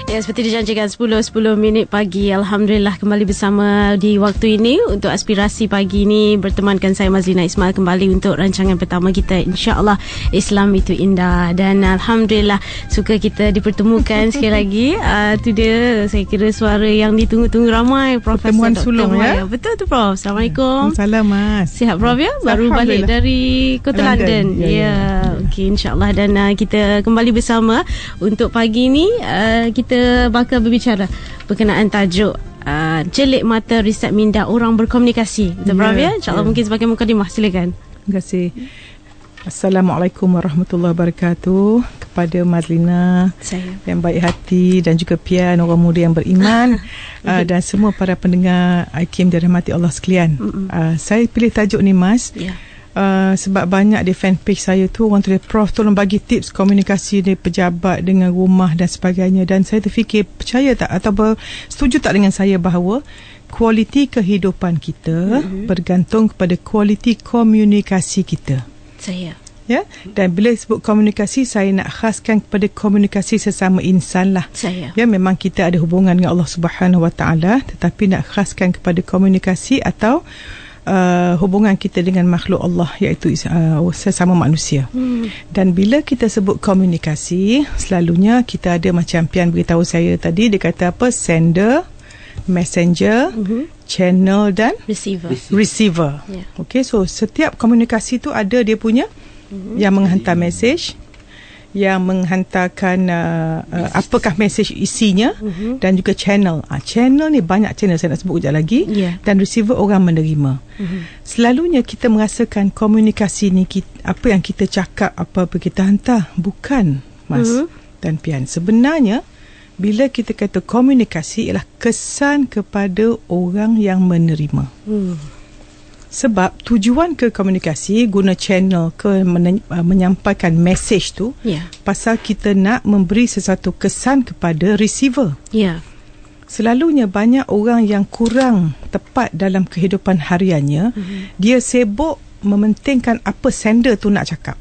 Ya, seperti dijanjikan 10 minit pagi. Alhamdulillah kembali bersama di waktu ini untuk Aspirasi Pagi ini. Bertemankan saya Mazlina Ismail kembali untuk rancangan pertama kita, InsyaAllah Islam itu indah. Dan Alhamdulillah suka kita dipertemukan sekali lagi. Itu dia, saya kira suara yang ditunggu-tunggu ramai, Profesor Pertemuan Dr. sulung Maya. ya. Betul tu Prof. Assalamualaikum. Salam Mas. Sihat Prof ya? Baru balik dari Kota London. Ya. Okey, insyaAllah. Dan kita kembali bersama untuk pagi ini. Kita bakal berbicara berkenaan tajuk Jelik Mata Riset Minda Orang Berkomunikasi. Betul Prof ya? InsyaAllah mungkin sebagai mukadimah. Silakan. Terima kasih. Assalamualaikum warahmatullahi wabarakatuh. Kepada Mazlina yang baik hati dan juga Pian, orang muda yang beriman, dan semua para pendengar IKIM dirahmati Allah sekalian. Saya pilih tajuk ni Mas, sebab banyak di fanpage saya tu orang tulis, Prof tolong bagi tips komunikasi di pejabat dengan rumah dan sebagainya. Dan saya terfikir, percaya tak atau setuju tak dengan saya bahawa kualiti kehidupan kita bergantung kepada kualiti komunikasi kita. Ya, dan bila sebut komunikasi, saya nak khaskan kepada komunikasi sesama insan lah. Ya, memang kita ada hubungan dengan Allah Subhanahu Wa Taala, tetapi nak khaskan kepada komunikasi atau hubungan kita dengan makhluk Allah, iaitu sesama manusia. Dan bila kita sebut komunikasi, selalunya kita ada macam Pian beritahu saya tadi, dia kata apa? Sender, messenger, channel dan receiver. Okey, so setiap komunikasi tu ada dia punya yang menghantar mesej, yang menghantarkan apakah mesej isinya, dan juga channel. Channel ni banyak channel, saya nak sebut kejap lagi. Dan receiver, orang menerima. Selalunya kita merasakan komunikasi ni, apa yang kita cakap, apa kita hantar, bukan Mas dan Pian. Sebenarnya bila kita kata komunikasi ialah kesan kepada orang yang menerima. Sebab tujuan ke komunikasi, guna channel ke menyampaikan mesej tu, pasal kita nak memberi sesuatu kesan kepada receiver. Selalunya banyak orang yang kurang tepat dalam kehidupan hariannya, dia sibuk mementingkan apa sender tu nak cakap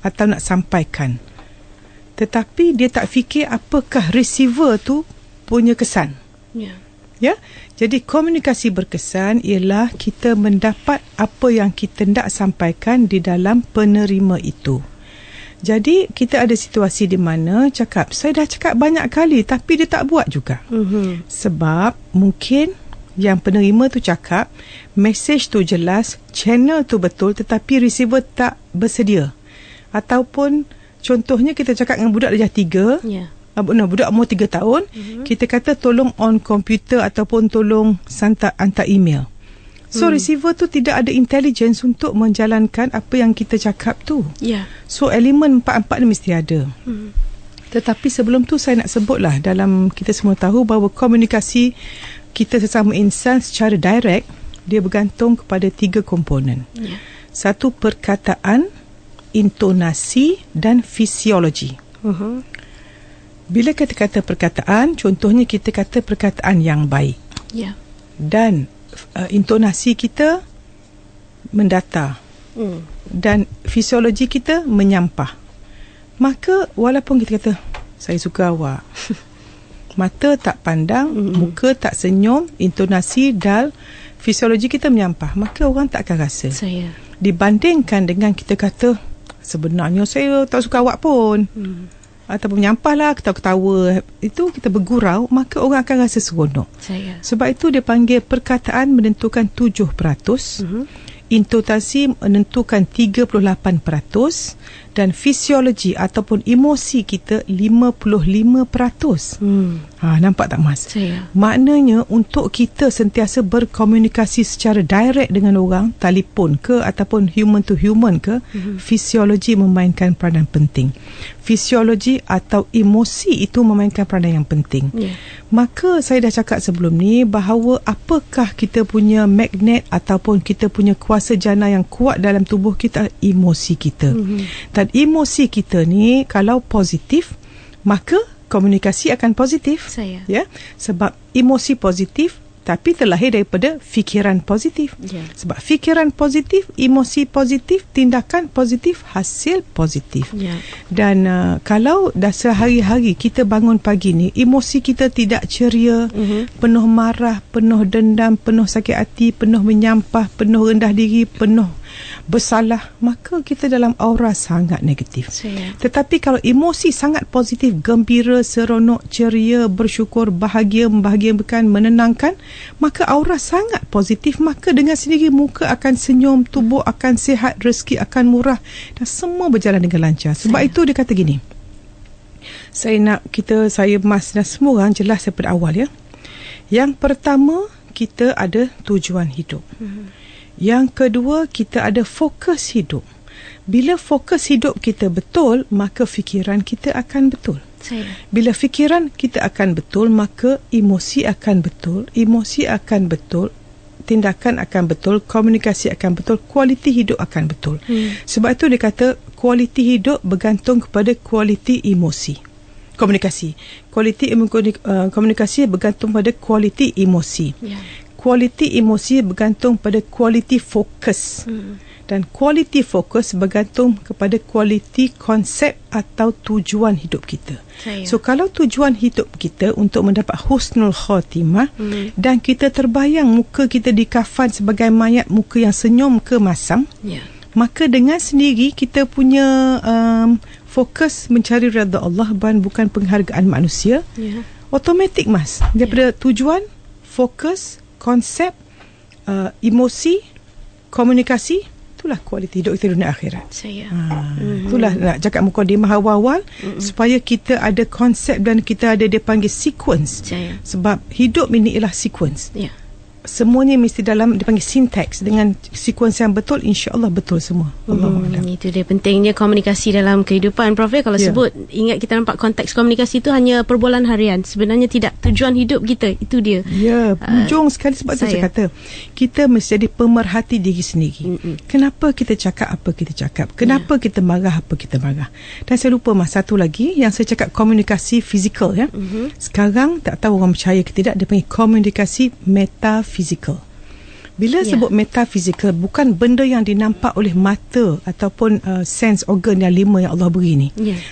atau nak sampaikan, tetapi dia tak fikir apakah receiver tu punya kesan. Ya, jadi komunikasi berkesan ialah kita mendapat apa yang kita nak sampaikan di dalam penerima itu. Jadi kita ada situasi di mana cakap, saya dah cakap banyak kali tapi dia tak buat juga. Sebab mungkin yang penerima tu cakap, mesej tu jelas, channel tu betul, tetapi receiver tak bersedia. Ataupun contohnya kita cakap dengan budak darjah 3, budak umur 3 tahun, kita kata tolong on komputer ataupun tolong hantar email. So receiver tu tidak ada intelligence untuk menjalankan apa yang kita cakap tu. So elemen 4-4 ni mesti ada. Tetapi sebelum tu saya nak sebutlah, dalam kita semua tahu bahawa komunikasi kita sesama insan secara direct, dia bergantung kepada 3 komponen. Satu, perkataan, intonasi dan fisiologi. Bila kita kata perkataan, contohnya kita kata perkataan yang baik, dan intonasi kita mendatar, dan fisiologi kita menyampah, maka walaupun kita kata saya suka awak, mata tak pandang, muka tak senyum, intonasi dan fisiologi kita menyampah, maka orang tak akan rasa. Dibandingkan dengan kita kata sebenarnya saya tak suka awak pun, ataupun menyampahlah, ketawa-ketawa, itu kita bergurau, maka orang akan rasa seronok. Sebab itu dia panggil perkataan menentukan 7%, intonasi menentukan 38%, dan fisiologi ataupun emosi kita 55%. Nampak tak Mas? Maknanya untuk kita sentiasa berkomunikasi secara direct dengan orang, telefon ke ataupun human to human ke, fisiologi memainkan peranan penting. Fisiologi atau emosi itu memainkan peranan yang penting. Maka saya dah cakap sebelum ni bahawa apakah kita punya magnet ataupun kita punya kuasa jana yang kuat dalam tubuh kita, emosi kita. Dan emosi kita ni kalau positif, maka komunikasi akan positif. Ya, sebab emosi positif tapi terlahir daripada fikiran positif. Sebab fikiran positif, emosi positif, tindakan positif, hasil positif. Dan kalau dah sehari-hari kita bangun pagi ni, emosi kita tidak ceria, penuh marah, penuh dendam, penuh sakit hati, penuh menyampah, penuh rendah diri, penuh bersalah, maka kita dalam aura sangat negatif. Tetapi kalau emosi sangat positif, gembira, seronok, ceria, bersyukur, bahagia, membahagiakan, menenangkan, maka aura sangat positif, maka dengan sendiri muka akan senyum, tubuh akan sihat, rezeki akan murah dan semua berjalan dengan lancar. Sebab itu dia kata gini, saya Mas dan semua orang jelas daripada awal ya. Yang pertama, kita ada tujuan hidup. Yang kedua, kita ada fokus hidup. Bila fokus hidup kita betul, maka fikiran kita akan betul. Bila fikiran kita akan betul, maka emosi akan betul. Emosi akan betul, tindakan akan betul, komunikasi akan betul, kualiti hidup akan betul. Sebab itu dia kata kualiti hidup bergantung kepada kualiti emosi. Komunikasi. Kualiti komunikasi bergantung pada kualiti emosi. Kualiti emosi bergantung pada kualiti fokus. Dan kualiti fokus bergantung kepada kualiti konsep atau tujuan hidup kita. So kalau tujuan hidup kita untuk mendapat husnul khatimah, dan kita terbayang muka kita dikafan sebagai mayat, muka yang senyum ke masam, maka dengan sendiri kita punya fokus mencari redha Allah bukan penghargaan manusia. Automatik Mas, daripada tujuan, fokus, konsep, emosi, komunikasi, itulah kualiti hidup kita dunia akhirat. Itulah nak cakap mukadimah awal-awal, supaya kita ada konsep dan kita ada, dia panggil sequence. Sebab hidup ini ialah sequence. Semuanya mesti dalam, dipanggil sintaks, dengan sequence yang betul, insya-Allah betul semua. Itu dia pentingnya komunikasi dalam kehidupan, Prof. Kalau sebut, ingat kita nampak konteks komunikasi itu hanya perbualan harian, sebenarnya tidak tujuan hidup kita, itu dia. Hujung sekali. Sebab saya kata kita mesti jadi pemerhati diri sendiri. Kenapa kita cakap apa kita cakap, kenapa kita marah apa kita marah. Dan saya lupa Mas, satu lagi yang saya cakap, komunikasi fizikal ya. Sekarang tak tahu orang percaya ke tidak, dia panggil komunikasi metafizikal. Bila sebut metafizikal, bukan benda yang dinampak oleh mata ataupun sense organ yang 5 yang Allah beri ni.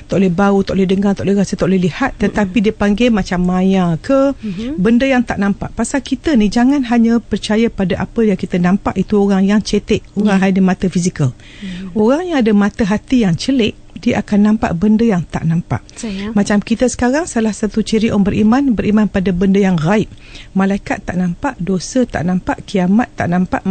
Tak boleh bau, tak boleh dengar, tak boleh rasa, tak boleh lihat, tetapi dia panggil macam maya ke, benda yang tak nampak. Pasal kita ni jangan hanya percaya pada apa yang kita nampak, itu orang yang cetek, orang yang ada mata fizikal. Orang yang ada mata hati yang celik, dia akan nampak benda yang tak nampak. Macam kita sekarang, salah satu ciri orang beriman pada benda yang gaib. Malaikat tak nampak, dosa tak nampak, kiamat tak nampak,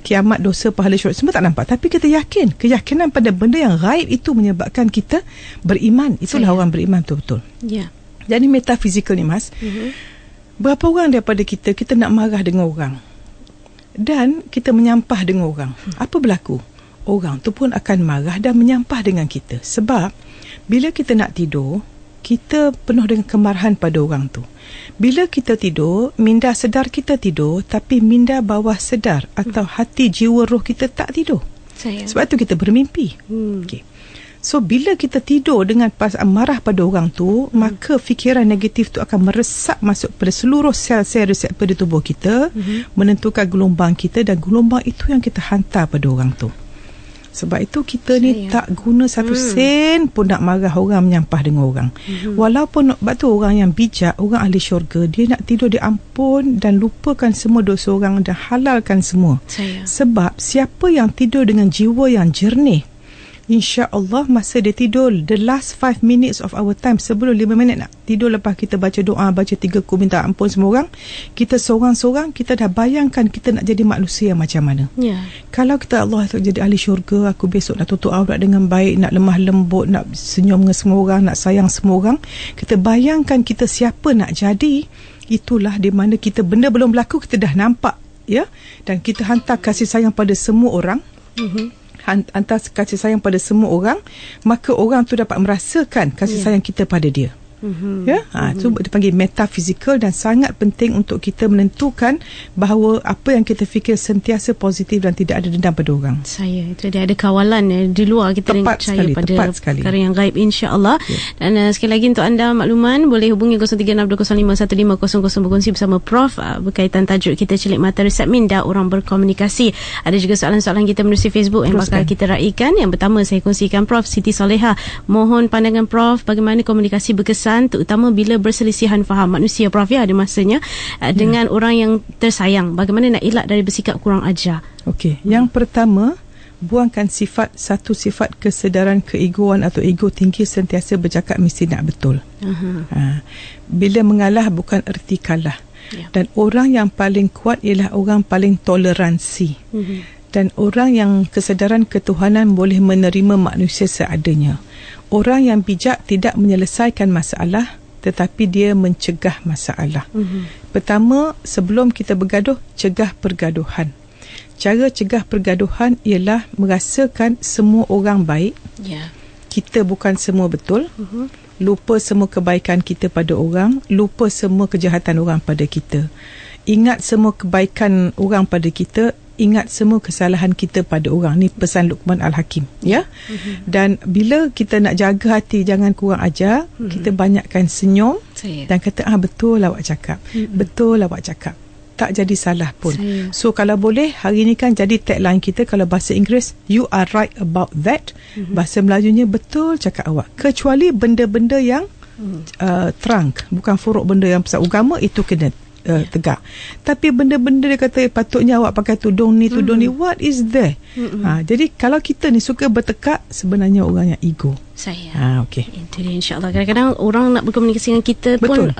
kiamat, dosa, pahala, syurga, semua tak nampak. Tapi kita yakin, keyakinan pada benda yang gaib itu menyebabkan kita beriman. Itulah orang beriman betul-betul. Jadi metafizikal ni Mas, berapa orang daripada kita nak marah dengan orang dan kita menyampah dengan orang, apa berlaku? Orang tu pun akan marah dan menyampah dengan kita. Sebab bila kita nak tidur, kita penuh dengan kemarahan pada orang tu. Bila kita tidur, minda sedar kita tidur, tapi minda bawah sedar atau hati, jiwa, roh kita tak tidur. Sebab tu kita bermimpi. So bila kita tidur dengan perasaan marah pada orang tu, maka fikiran negatif tu akan meresap masuk pada seluruh sel-sel reseptor di tubuh kita, menentukan gelombang kita, dan gelombang itu yang kita hantar pada orang tu. Sebab itu kita ni tak guna satu sen pun nak marah orang, menyampah dengan orang. Walaupun sebab tu orang yang bijak, orang ahli syurga, dia nak tidur, dia ampun dan lupakan semua dosa orang dan halalkan semua. Sebab siapa yang tidur dengan jiwa yang jernih, insya-Allah masa dia tidur, the last 5 minutes of our time, sebelum 5 minit nak tidur, lepas kita baca doa, baca 3 ku minta ampun semua orang, kita seorang-seorang, kita dah bayangkan kita nak jadi manusia yang macam mana. Kalau kita Allah jadi ahli syurga, aku besok nak tutup aurat dengan baik, nak lemah lembut, nak senyum dengan semua orang, nak sayang semua orang, kita bayangkan kita siapa nak jadi. Itulah di mana kita, benda belum berlaku kita dah nampak ya, dan kita hantar kasih sayang pada semua orang. Hantar kasih sayang pada semua orang, maka orang tu dapat merasakan kasih sayang kita pada dia. Ya, itu dipanggil metafizikal, dan sangat penting untuk kita menentukan bahawa apa yang kita fikir sentiasa positif dan tidak ada dendam pada orang. Itu dia ada kawalan di luar, kita percaya pada perkara yang gaib, insya-Allah. Dan sekali lagi untuk anda makluman, boleh hubungi 0362051500 berkongsi bersama Prof berkaitan tajuk kita Celik Mata Resepmin dan Orang Berkomunikasi. Ada juga soalan-soalan kita menerusi Facebook yang bakal kita raikan. Yang pertama saya kongsikan Prof Siti Soleha, mohon pandangan Prof bagaimana komunikasi berkesan terutama bila berselisihan faham manusia, Prof, ya, ada masanya dengan orang yang tersayang. Bagaimana nak elak dari bersikap kurang ajar? Okey, yang pertama, buangkan satu sifat kesedaran keegoan atau ego tinggi, sentiasa bercakap mesti nak betul. Bila mengalah bukan erti kalah. Dan orang yang paling kuat ialah orang paling toleransi. Dan orang yang kesedaran ketuhanan boleh menerima manusia seadanya. Orang yang bijak tidak menyelesaikan masalah, tetapi dia mencegah masalah. Pertama, sebelum kita bergaduh, cegah pergaduhan. Cara cegah pergaduhan ialah merasakan semua orang baik. Kita bukan semua betul. Lupa semua kebaikan kita pada orang, lupa semua kejahatan orang pada kita. Ingat semua kebaikan orang pada kita, ingat semua kesalahan kita pada orang. Ni pesan Luqman Al-Hakim, ya. Dan bila kita nak jaga hati jangan kurang ajar, kita banyakkan senyum dan kata betul awak cakap. Betul awak cakap. Tak jadi salah pun. So kalau boleh, hari ni kan jadi tagline kita, kalau bahasa Inggeris, you are right about that. Bahasa Melajunya, betul cakap awak. Kecuali benda-benda yang terang, bukan furuk benda yang pasal agama, itu kena tegak. Tapi benda-benda dia kata patutnya awak pakai tudung ni, what is there? Jadi kalau kita ni suka bertekak, sebenarnya orang yang ego. Okey. Itu dia, insya-Allah. Kadang-kadang orang nak berkomunikasi dengan kita pun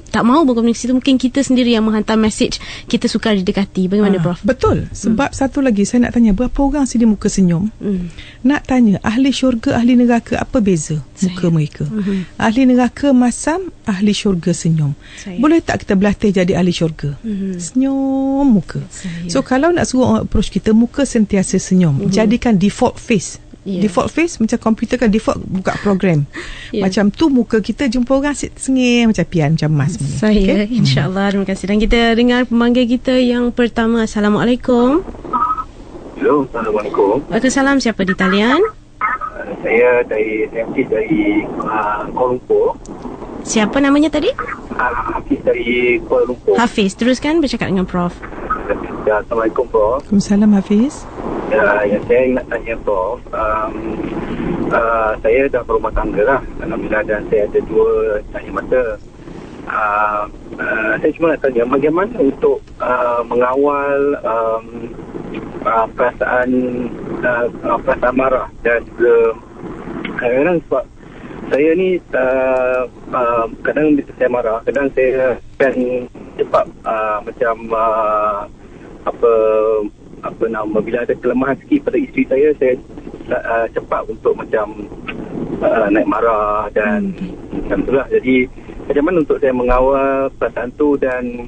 tak mahu berkomunikasi, tu mungkin kita sendiri yang menghantar mesej kita sukar didekati. Bagaimana, Prof? Betul. Sebab satu lagi saya nak tanya, berapa orang sini muka senyum? Nak tanya, ahli syurga, ahli neraka, apa beza muka mereka? Ahli neraka masam, ahli syurga senyum. Boleh tak kita berlatih jadi ahli syurga? Senyum muka. So kalau nak suruh orang approach kita, muka sentiasa senyum. Jadikan default face. Default face macam komputer kan, default buka program. Macam tu muka kita, jumpa orang sengih macam pian, macam mas. InsyaAllah. Terima kasih. Dan kita dengar pemanggil kita yang pertama. Assalamualaikum. Hello, Assalamualaikum. Waalaikumsalam. Siapa di talian? Saya dari Kuala Lumpur. Siapa namanya tadi? Hafiz dari Kuala Lumpur. Hafiz, teruskan bercakap dengan Prof. Assalamualaikum, Prof. Waalaikumsalam, Hafiz. Yang saya nak tanya Prof, saya dah berumah tangga lah, alhamdulillah, dan saya ada 2 cahaya mata. Saya cuma nak tanya, bagaimana untuk mengawal perasaan marah, dan juga kadang-kadang sebab saya ni kadang bila saya marah, kadang saya akan cepat macam bila ada kelemahan sikit pada isteri saya cepat untuk macam naik marah dan macam itulah. Jadi macam mana untuk saya mengawal perasaan tu dan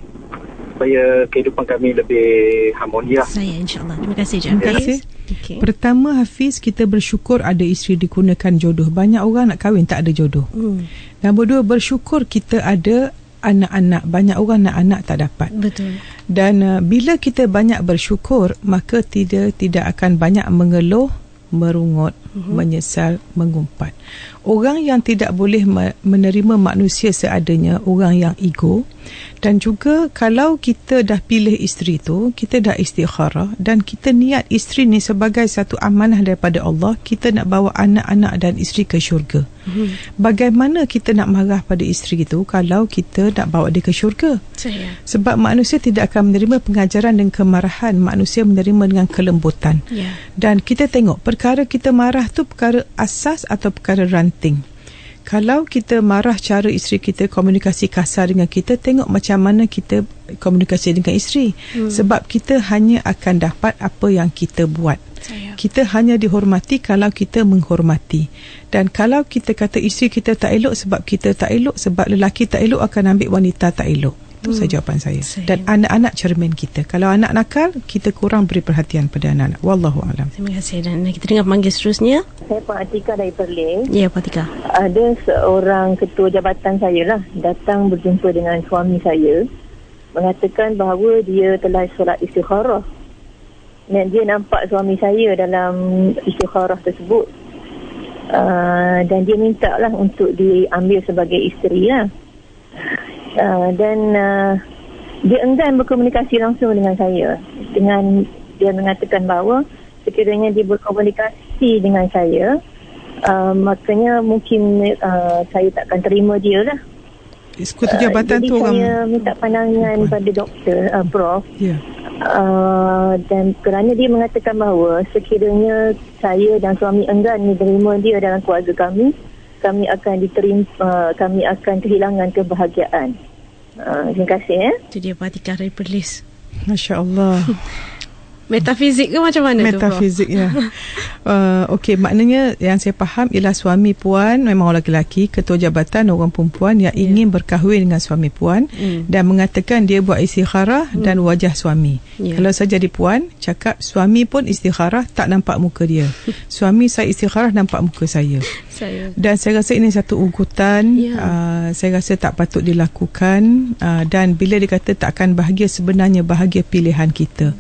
supaya kehidupan kami lebih harmoni lah. InsyaAllah. Terima kasih. Terima kasih. Pertama, Hafiz, kita bersyukur ada isteri digunakan jodoh. Banyak orang nak kahwin tak ada jodoh. Nombor 2, bersyukur kita ada anak-anak. Banyak orang nak anak tak dapat. Betul. Dan bila kita banyak bersyukur, maka tidak akan banyak mengeluh, merungut, menyesal, mengumpat. Orang yang tidak boleh menerima manusia seadanya, orang yang ego. Dan juga kalau kita dah pilih isteri tu, kita dah istikharah dan kita niat isteri ni sebagai satu amanah daripada Allah, kita nak bawa anak-anak dan isteri ke syurga. Bagaimana kita nak marah pada isteri itu kalau kita nak bawa dia ke syurga? Sebab manusia tidak akan menerima pengajaran dengan kemarahan, manusia menerima dengan kelembutan. Dan kita tengok perkara kita marah tu perkara asas atau perkara ranting. Kalau kita marah cara isteri kita komunikasi kasar dengan kita, tengok macam mana kita komunikasi dengan isteri. Sebab kita hanya akan dapat apa yang kita buat. Kita hanya dihormati kalau kita menghormati. Dan kalau kita kata isteri kita tak elok sebab kita tak elok, sebab lelaki tak elok akan ambil wanita tak elok. Itu saja jawapan saya. Dan anak-anak cermin kita. Kalau anak nakal, kita kurang beri perhatian pada anak-anak. Wallahu a'lam. Terima kasih. Dan kita dengar panggil seterusnya. Saya Pak Atika dari Perlis. Ya, Pak Atika. Ada seorang ketua jabatan saya lah datang berjumpa dengan suami saya, mengatakan bahawa dia telah solat istikharah. Dan dia nampak suami saya dalam istikharah tersebut. Dan dia minta lah untuk diambil sebagai isteri lah. Dan dia enggan berkomunikasi langsung dengan saya. Dengan dia mengatakan bahawa sekiranya dia berkomunikasi dengan saya, makanya mungkin saya takkan terima dia lah. Ketua jabatan jadi tu orang. Saya minta pandangan pada doktor, Prof. Ya. Dan kerana dia mengatakan bahawa sekiranya saya dan suami enggan menerima dia dalam keluarga kami akan kehilangan kebahagiaan. Terima kasih. Itu dia Pak Atika dari Perlis. Masya Allah. Metafizik ke macam mana tu, Prof? Metafizik, ya. Okey, maknanya yang saya faham ialah suami puan memang orang lelaki, ketua jabatan orang perempuan yang ingin berkahwin dengan suami puan dan mengatakan dia buat istikharah dan wajah suami. Kalau saya jadi puan, cakap suami pun istikharah tak nampak muka dia. Suami saya istikharah nampak muka saya. Dan saya rasa ini satu ugutan. Saya rasa tak patut dilakukan. Dan bila dia kata tak akan bahagia, sebenarnya bahagia pilihan kita.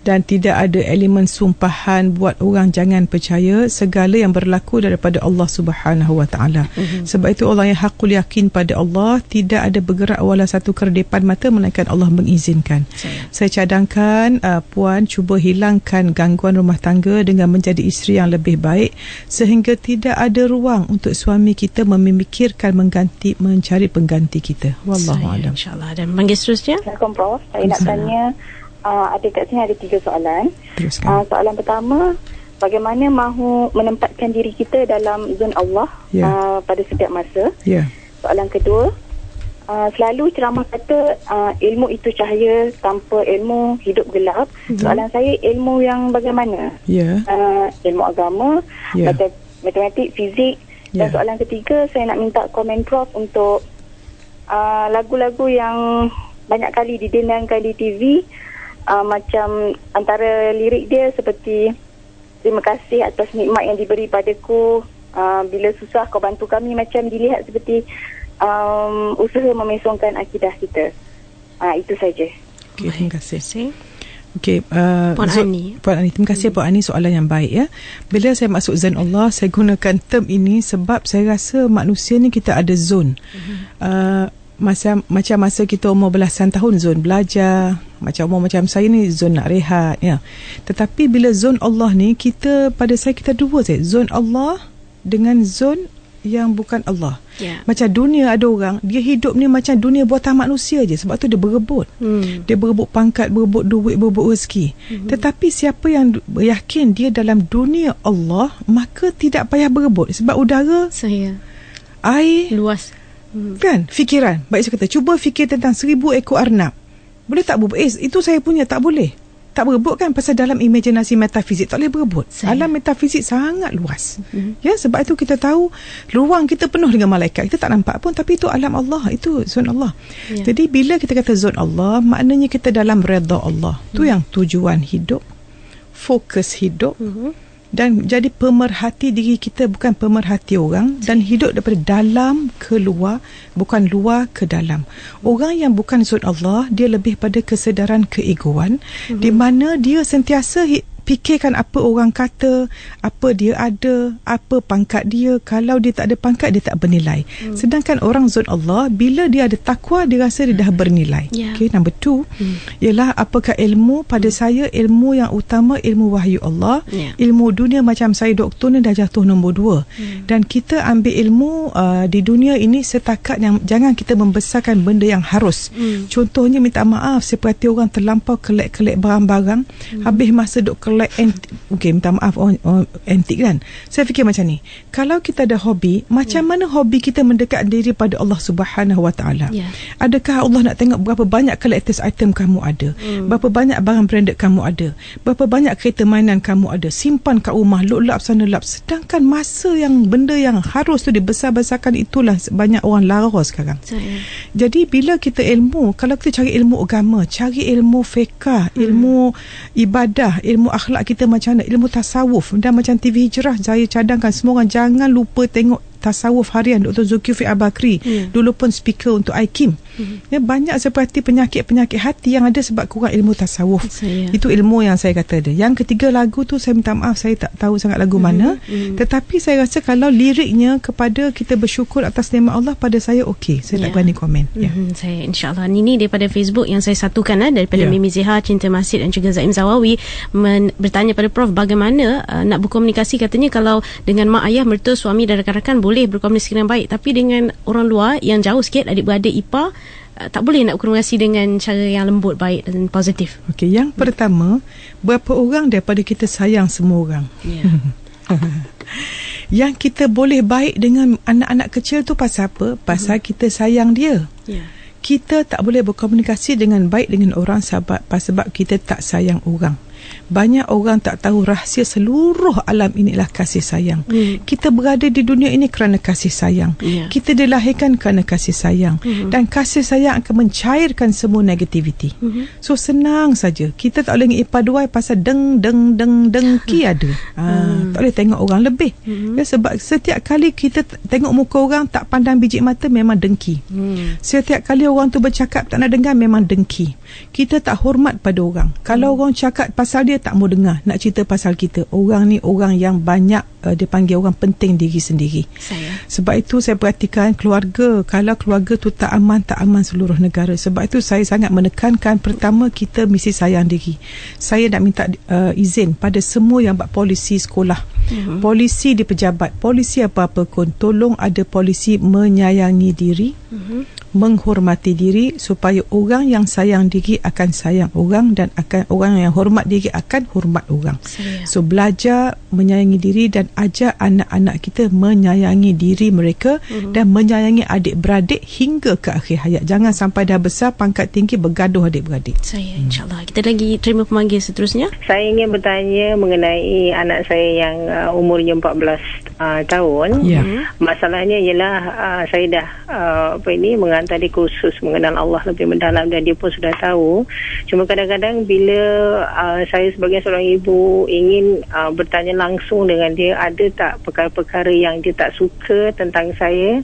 Dan tidak ada elemen sumpahan buat orang jangan percaya. Segala yang berlaku daripada Allah Subhanahu Wa Taala. Sebab itu orang yang hakul yakin pada Allah tidak ada bergerak wala satu kerdepan mata melainkan Allah mengizinkan. Saya cadangkan puan cuba hilangkan gangguan rumah tangga dengan menjadi isteri yang lebih baik sehingga tidak ada ruang untuk suami kita memikirkan mencari pengganti kita. Wallahu a'lam. InsyaAllah. Dan panggil seterusnya. Assalamualaikum, Prof. Saya nak tanya, ada kat sini ada 3 soalan. Soalan pertama, bagaimana mahu menempatkan diri kita dalam zon Allah pada setiap masa. Soalan kedua, selalu ceramah kata ilmu itu cahaya, tanpa ilmu hidup gelap. Soalan saya, ilmu yang bagaimana? Ilmu agama, matematik, fizik. Dan soalan ketiga, saya nak minta komen Prof untuk lagu-lagu yang banyak kali didendangkan di TV, macam antara lirik dia seperti terima kasih atas nikmat yang diberi padaku, bila susah kau bantu kami, macam dilihat seperti usaha memesongkan akidah kita. Itu saja. Okay, terima kasih. Okey, Puan Ani. Puan Ani, terima kasih Puan Ani, soalan yang baik ya. Bila saya masuk zon Allah, saya gunakan term ini sebab saya rasa manusia ni kita ada zon. Macam masa kita umur belasan tahun zon belajar, macam saya ni zon nak rehat ya. Tetapi bila zon Allah ni kita dua saja, zon Allah dengan zon yang bukan Allah. Macam dunia ada orang dia hidup ni macam dunia buatan manusia je, sebab tu dia berebut. Dia berebut pangkat, berebut duit, berebut rezeki. Tetapi siapa yang yakin dia dalam dunia Allah, maka tidak payah berebut sebab udara, air luas. Kan? Fikiran. Baik saya kata, cuba fikir tentang 1000 ekor arnab. Boleh tak berebut? Itu saya punya, tak boleh. Tak berebut kan, pasal dalam imajinasi metafizik tak boleh berebut. Alam metafizik sangat luas. Ya, sebab itu kita tahu ruang kita penuh dengan malaikat. Kita tak nampak pun, tapi itu alam Allah, itu zon Allah. Jadi bila kita kata zon Allah, maknanya kita dalam redha Allah. Tu yang tujuan hidup, fokus hidup. Dan jadi pemerhati diri kita, bukan pemerhati orang. Dan hidup daripada dalam ke luar, bukan luar ke dalam. Orang yang bukan zon Allah, dia lebih pada kesedaran keegoan, di mana dia sentiasa fikirkan apa orang kata, apa dia ada, apa pangkat dia. Kalau dia tak ada pangkat, dia tak bernilai. Sedangkan orang zon Allah, bila dia ada takwa, dia rasa dia dah bernilai. Okay, number 2 ialah apakah ilmu pada saya. Ilmu yang utama, ilmu wahyu Allah. Ilmu dunia macam saya doktor ni dah jatuh nombor 2. Dan kita ambil ilmu di dunia ini setakat yang jangan kita membesarkan benda yang harus. Contohnya minta maaf, saya perhati orang terlampau kelek-kelek barang-barang, habis masa duk like minta maaf, antik kan. Saya fikir macam ni, kalau kita ada hobi, macam mana hobi kita mendekat diri pada Allah Subhanahu Wa Taala? Adakah Allah nak tengok berapa banyak collector's item kamu ada, berapa banyak barang branded kamu ada, berapa banyak kereta mainan kamu ada, simpan kat rumah, lap sana lap. Sedangkan masa yang benda yang harus tu dibesar-besarkan, itulah banyak orang lara sekarang. Jadi bila kita ilmu, kalau kita cari ilmu agama, cari ilmu fiqh, ilmu ibadah, ilmu akhlak kita macam mana, ilmu tasawuf. Dan macam TV Hijrah, saya cadangkan semua orang jangan lupa tengok tasawuf harian Dr. Zulkifli Al-Bakri. Dulu pun speaker untuk IKIM. Banyak seperti penyakit-penyakit hati yang ada sebab kurang ilmu tasawuf. Itu ilmu yang saya kata ada. Yang ketiga, lagu tu saya minta maaf, saya tak tahu sangat lagu mana. Tetapi saya rasa kalau liriknya kepada kita bersyukur atas nikmat Allah, pada saya okey. Saya tak berani komen. Saya insyaAllah. Ini daripada Facebook yang saya satukan daripada Mimi Zihar, Cinta Masjid dan juga Zaim Zawawi bertanya pada Prof, bagaimana nak berkomunikasi, katanya kalau dengan mak ayah, mertua, suami dan rakan-rakan boleh berkomunikasi dengan baik, tapi dengan orang luar yang jauh sikit, adik-beradik, ipar, tak boleh nak berkomunikasi dengan cara yang lembut, baik dan positif. Okey, yang pertama, berapa orang daripada kita sayang semua orang? Yang kita boleh baik dengan anak-anak kecil tu pasal apa? Pasal kita sayang dia. Kita tak boleh berkomunikasi dengan baik dengan orang sebab kita tak sayang orang. Banyak orang tak tahu rahsia seluruh alam inilah kasih sayang. Kita berada di dunia ini kerana kasih sayang. Kita dilahirkan kerana kasih sayang. Dan kasih sayang akan mencairkan semua negativiti. So senang saja. Kita tak boleh ipar duai pasal dengki ada. Tak boleh tengok orang lebih. Sebab setiap kali kita tengok muka orang tak pandang biji mata, memang dengki. Setiap kali orang tu bercakap tak nak dengar, memang dengki. Kita tak hormat pada orang. Kalau orang cakap pasal dia, tak mau dengar, nak cerita pasal kita. Orang ni orang yang banyak dia panggil orang penting diri sendiri. Sebab itu saya perhatikan keluarga, kalau keluarga tu tak aman seluruh negara. Sebab itu saya sangat menekankan, pertama kita mesti sayang diri. Saya nak minta izin pada semua yang buat polisi sekolah, polisi di pejabat, polisi apa-apa pun, tolong ada polisi menyayangi diri, menghormati diri, supaya orang yang sayang diri akan sayang orang, dan akan orang yang hormat diri akan hormat orang. So belajar menyayangi diri dan ajar anak-anak kita menyayangi diri mereka dan menyayangi adik-beradik hingga ke akhir hayat. Jangan sampai dah besar pangkat tinggi bergaduh adik-beradik. InsyaAllah. Kita lagi terima pemanggil seterusnya. Saya ingin bertanya mengenai anak saya yang umurnya 14 tahun. Masalahnya ialah saya dah menghantar dia kursus mengenal Allah lebih mendalam, dan dia pun sudah tahu. Cuma kadang-kadang bila saya sebagai seorang ibu ingin bertanya langsung dengan dia, ada tak perkara-perkara yang dia tak suka tentang saya,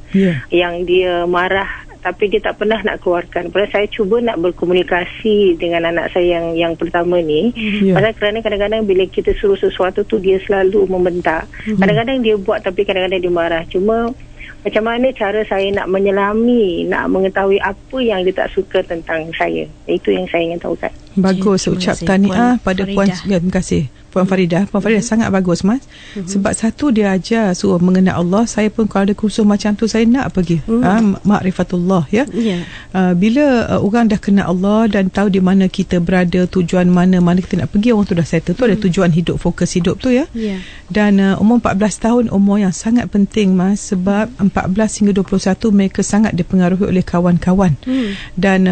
yang dia marah tapi dia tak pernah nak keluarkan. Padahal saya cuba nak berkomunikasi dengan anak saya yang pertama ni. Pasal kerana kadang-kadang bila kita suruh sesuatu tu, dia selalu membentak. Kadang-kadang dia buat tapi kadang-kadang dia marah. Cuma macam mana cara saya nak menyelami, nak mengetahui apa yang dia tak suka tentang saya? Itu yang saya ingin tahu, Kak. Bagus, ucap tahniah pada Puan. Terima kasih Puan Faridah. Puan Faridah sangat bagus, Mas. Sebab satu, dia ajar suruh mengenal Allah. Saya pun kalau ada kursus macam tu, saya nak pergi. Ma'rifatullah, ya. Bila orang dah kenal Allah dan tahu di mana kita berada, tujuan mana kita nak pergi, orang tu dah settle. Tu ada tujuan hidup, fokus hidup tu, ya. Dan umur 14 tahun umur yang sangat penting, Mas. Sebab 14 hingga 21 mereka sangat dipengaruhi oleh kawan-kawan. Dan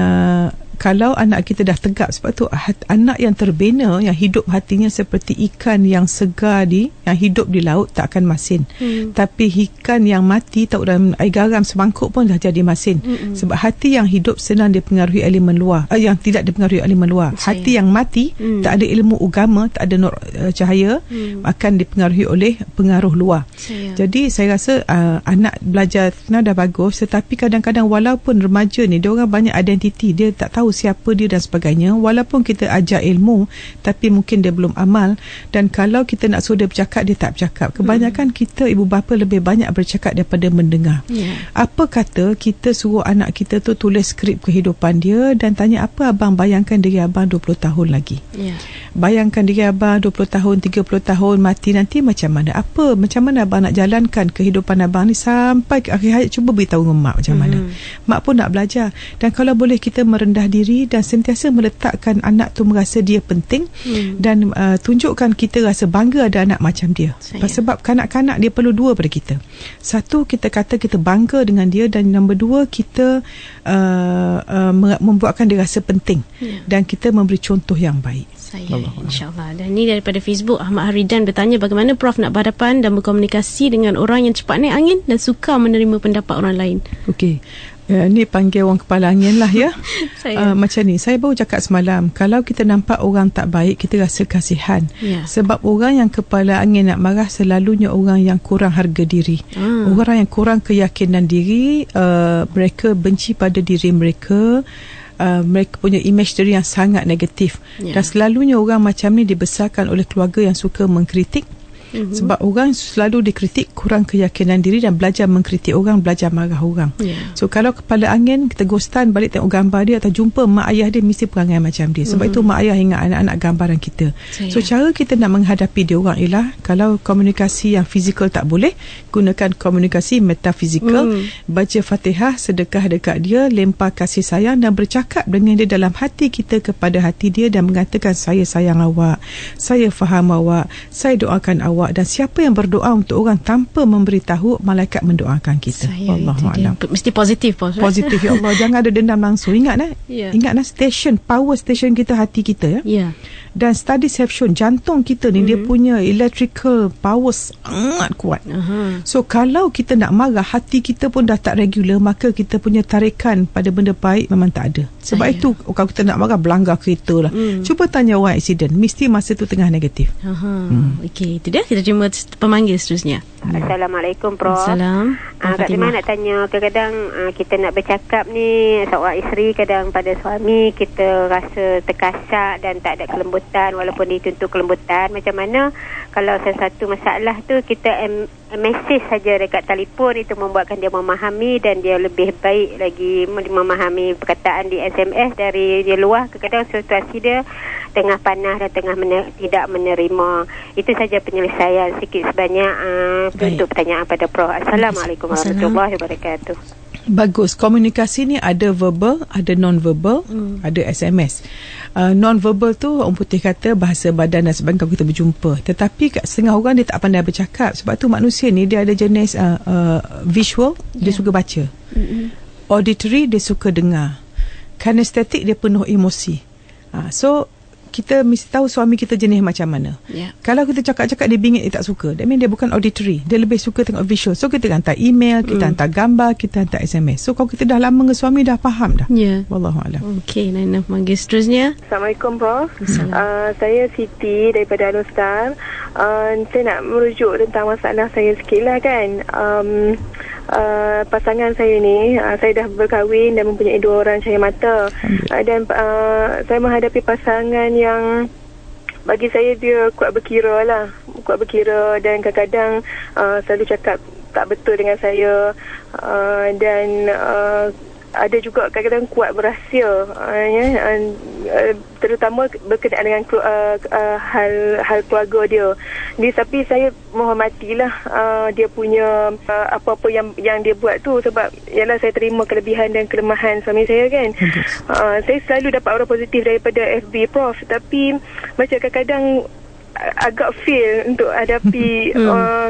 kalau anak kita dah tegap, sebab tu anak yang terbina, yang hidup hatinya seperti ikan yang segar yang hidup di laut, tak akan masin. Tapi ikan yang mati tahu dalam air garam semangkuk pun dah jadi masin. Sebab hati yang hidup senang dipengaruhi elemen luar, yang tidak dipengaruhi elemen luar. Hati yang mati, tak ada ilmu agama, tak ada cahaya, akan dipengaruhi oleh pengaruh luar. Jadi saya rasa anak belajar dah bagus, tetapi kadang-kadang walaupun remaja ni, dia orang banyak identiti, dia tak tahu siapa dia dan sebagainya. Walaupun kita ajar ilmu, tapi mungkin dia belum amal. Dan kalau kita nak suruh dia bercakap, dia tak bercakap. Kebanyakan kita ibu bapa lebih banyak bercakap daripada mendengar. Apa kata kita suruh anak kita tu tulis skrip kehidupan dia dan tanya, apa abang bayangkan diri abang 20 tahun lagi? Bayangkan diri abang 20 tahun, 30 tahun mati nanti macam mana? Macam mana abang nak jalankan kehidupan abang ni sampai ke akhir hayat? Cuba beritahu dengan mak macam mana. Mak pun nak belajar. Dan kalau boleh kita merendah diri diri dan sentiasa meletakkan anak tu merasa dia penting dan tunjukkan kita rasa bangga ada anak macam dia. Sebab kanak-kanak dia perlu dua pada kita. Satu, kita kata kita bangga dengan dia, dan nombor dua, kita membuatkan dia rasa penting dan kita memberi contoh yang baik. InsyaAllah. Dan ni daripada Facebook, Ahmad Haridan bertanya bagaimana Prof nak berhadapan dan berkomunikasi dengan orang yang cepat naik angin dan suka menerima pendapat orang lain. Okey, ni panggil orang kepala angin lah ya. Macam ni, saya baru cakap semalam, kalau kita nampak orang tak baik, kita rasa kasihan. Sebab orang yang kepala angin nak marah selalunya orang yang kurang harga diri, orang yang kurang keyakinan diri, mereka benci pada diri mereka, mereka punya image diri yang sangat negatif. Dan selalunya orang macam ni dibesarkan oleh keluarga yang suka mengkritik. Sebab orang selalu dikritik, kurang keyakinan diri dan belajar mengkritik orang, belajar marah orang. So kalau kepala angin, kita ghostan balik tengok gambar dia atau jumpa mak ayah dia, mesti perangai macam dia. Sebab itu mak ayah ingat anak-anak gambaran kita. So cara kita nak menghadapi dia orang ialah, kalau komunikasi yang fizikal tak boleh, gunakan komunikasi metafizikal. Baca Fatihah, sedekah dekat dia, lempar kasih sayang dan bercakap dengan dia dalam hati kita kepada hati dia dan mengatakan, saya sayang awak, saya faham awak, saya doakan awak. Dan siapa yang berdoa untuk orang tanpa memberitahu, malaikat mendoakan kita. Wallahualam. Mesti positif, Prof. Positif, ya Allah. Jangan ada dendam langsung. Ingat ingat station, power station kita, hati kita ya. Dan studies have shown jantung kita ni dia punya electrical power sangat kuat. So kalau kita nak marah, hati kita pun dah tak regular, maka kita punya tarikan pada benda baik memang tak ada. Sebab itu kalau kita nak marah, berlanggar kereta lah. Cuba tanya orang accident, mesti masa tu tengah negatif. Okey, itu dia. Kita terima pemanggil seterusnya. Assalamualaikum, Prof. Assalam. Kak Timah nak tanya, kadang-kadang kita nak bercakap ni, seorang isteri kadang pada suami kita rasa terkasak dan tak ada kelembutan, walaupun dituntut kelembutan. Macam mana kalau sesuatu masalah tu kita message saja dekat telefon, itu membuatkan dia memahami dan dia lebih baik lagi memahami perkataan di SMS dari dia luar. Kadang-kadang situasi dia tengah panas dan tengah tidak menerima. Itu saja penyelesaian sikit sebanyak untuk pertanyaan pada Prof. Assalamualaikum warahmatullahi wabarakatuh. Bagus. Komunikasi ni ada verbal, ada non-verbal, ada SMS. Non-verbal tu orang putih kata bahasa badan dan sebagainya kalau kita berjumpa. Tetapi setengah orang dia tak pandai bercakap. Sebab tu manusia ni dia ada jenis visual, dia suka baca. Auditory, dia suka dengar. Kinesthetic, dia penuh emosi. So kita mesti tahu suami kita jenis macam mana. Kalau kita cakap-cakap dia bingit, dia tak suka, that means dia bukan auditory, dia lebih suka tengok visual. So kita hantar email, kita hantar gambar, kita hantar SMS. So kalau kita dah lama dengan suami, dah faham dah. Wallahualam. Okey, Naina panggil seterusnya. Assalamualaikum, Prof. Saya Siti daripada Al-Star. Saya nak merujuk tentang masalah saya sikit lah kan. Pasangan saya ni, saya dah berkahwin dan mempunyai 2 orang cahaya mata. Dan saya menghadapi pasangan yang bagi saya dia kuat berkira dan kadang-kadang selalu cakap tak betul dengan saya, dan ada juga kadang-kadang kuat berahsia, terutama berkenaan dengan hal keluarga dia. Tapi saya menghormatilah dia punya apa-apa yang dia buat tu, sebab ialah saya terima kelebihan dan kelemahan suami saya kan. Saya selalu dapat aura positif daripada FB Prof, tapi macam kadang-kadang agak feel untuk hadapi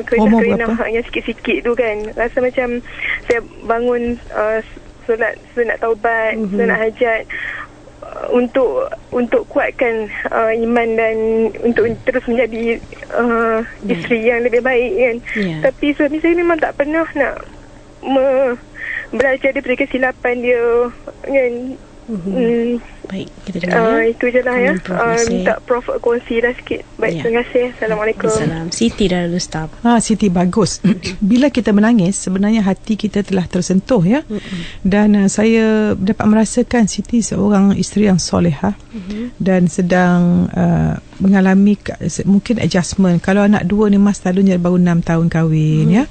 kerenah-kerenah yang sikit-sikit tu kan. Rasa macam saya bangun solat sunat taubat, sunat hajat untuk kuatkan iman dan untuk terus menjadi isteri yang lebih baik kan. Tapi suami saya memang tak pernah nak belajar daripada kesilapan dia kan. Baik, kita dengar itu je lah ya. Minta Prof kongsi lah sikit. Baik, terima kasih. Assalamualaikum. Assalam. Siti dah Rustam. Siti, bagus. Bila kita menangis, sebenarnya hati kita telah tersentuh ya. Dan saya dapat merasakan Siti seorang isteri yang solehah dan sedang mengalami mungkin adjustment. Kalau anak 2 ni mas selalunya baru 6 tahun kahwin ya.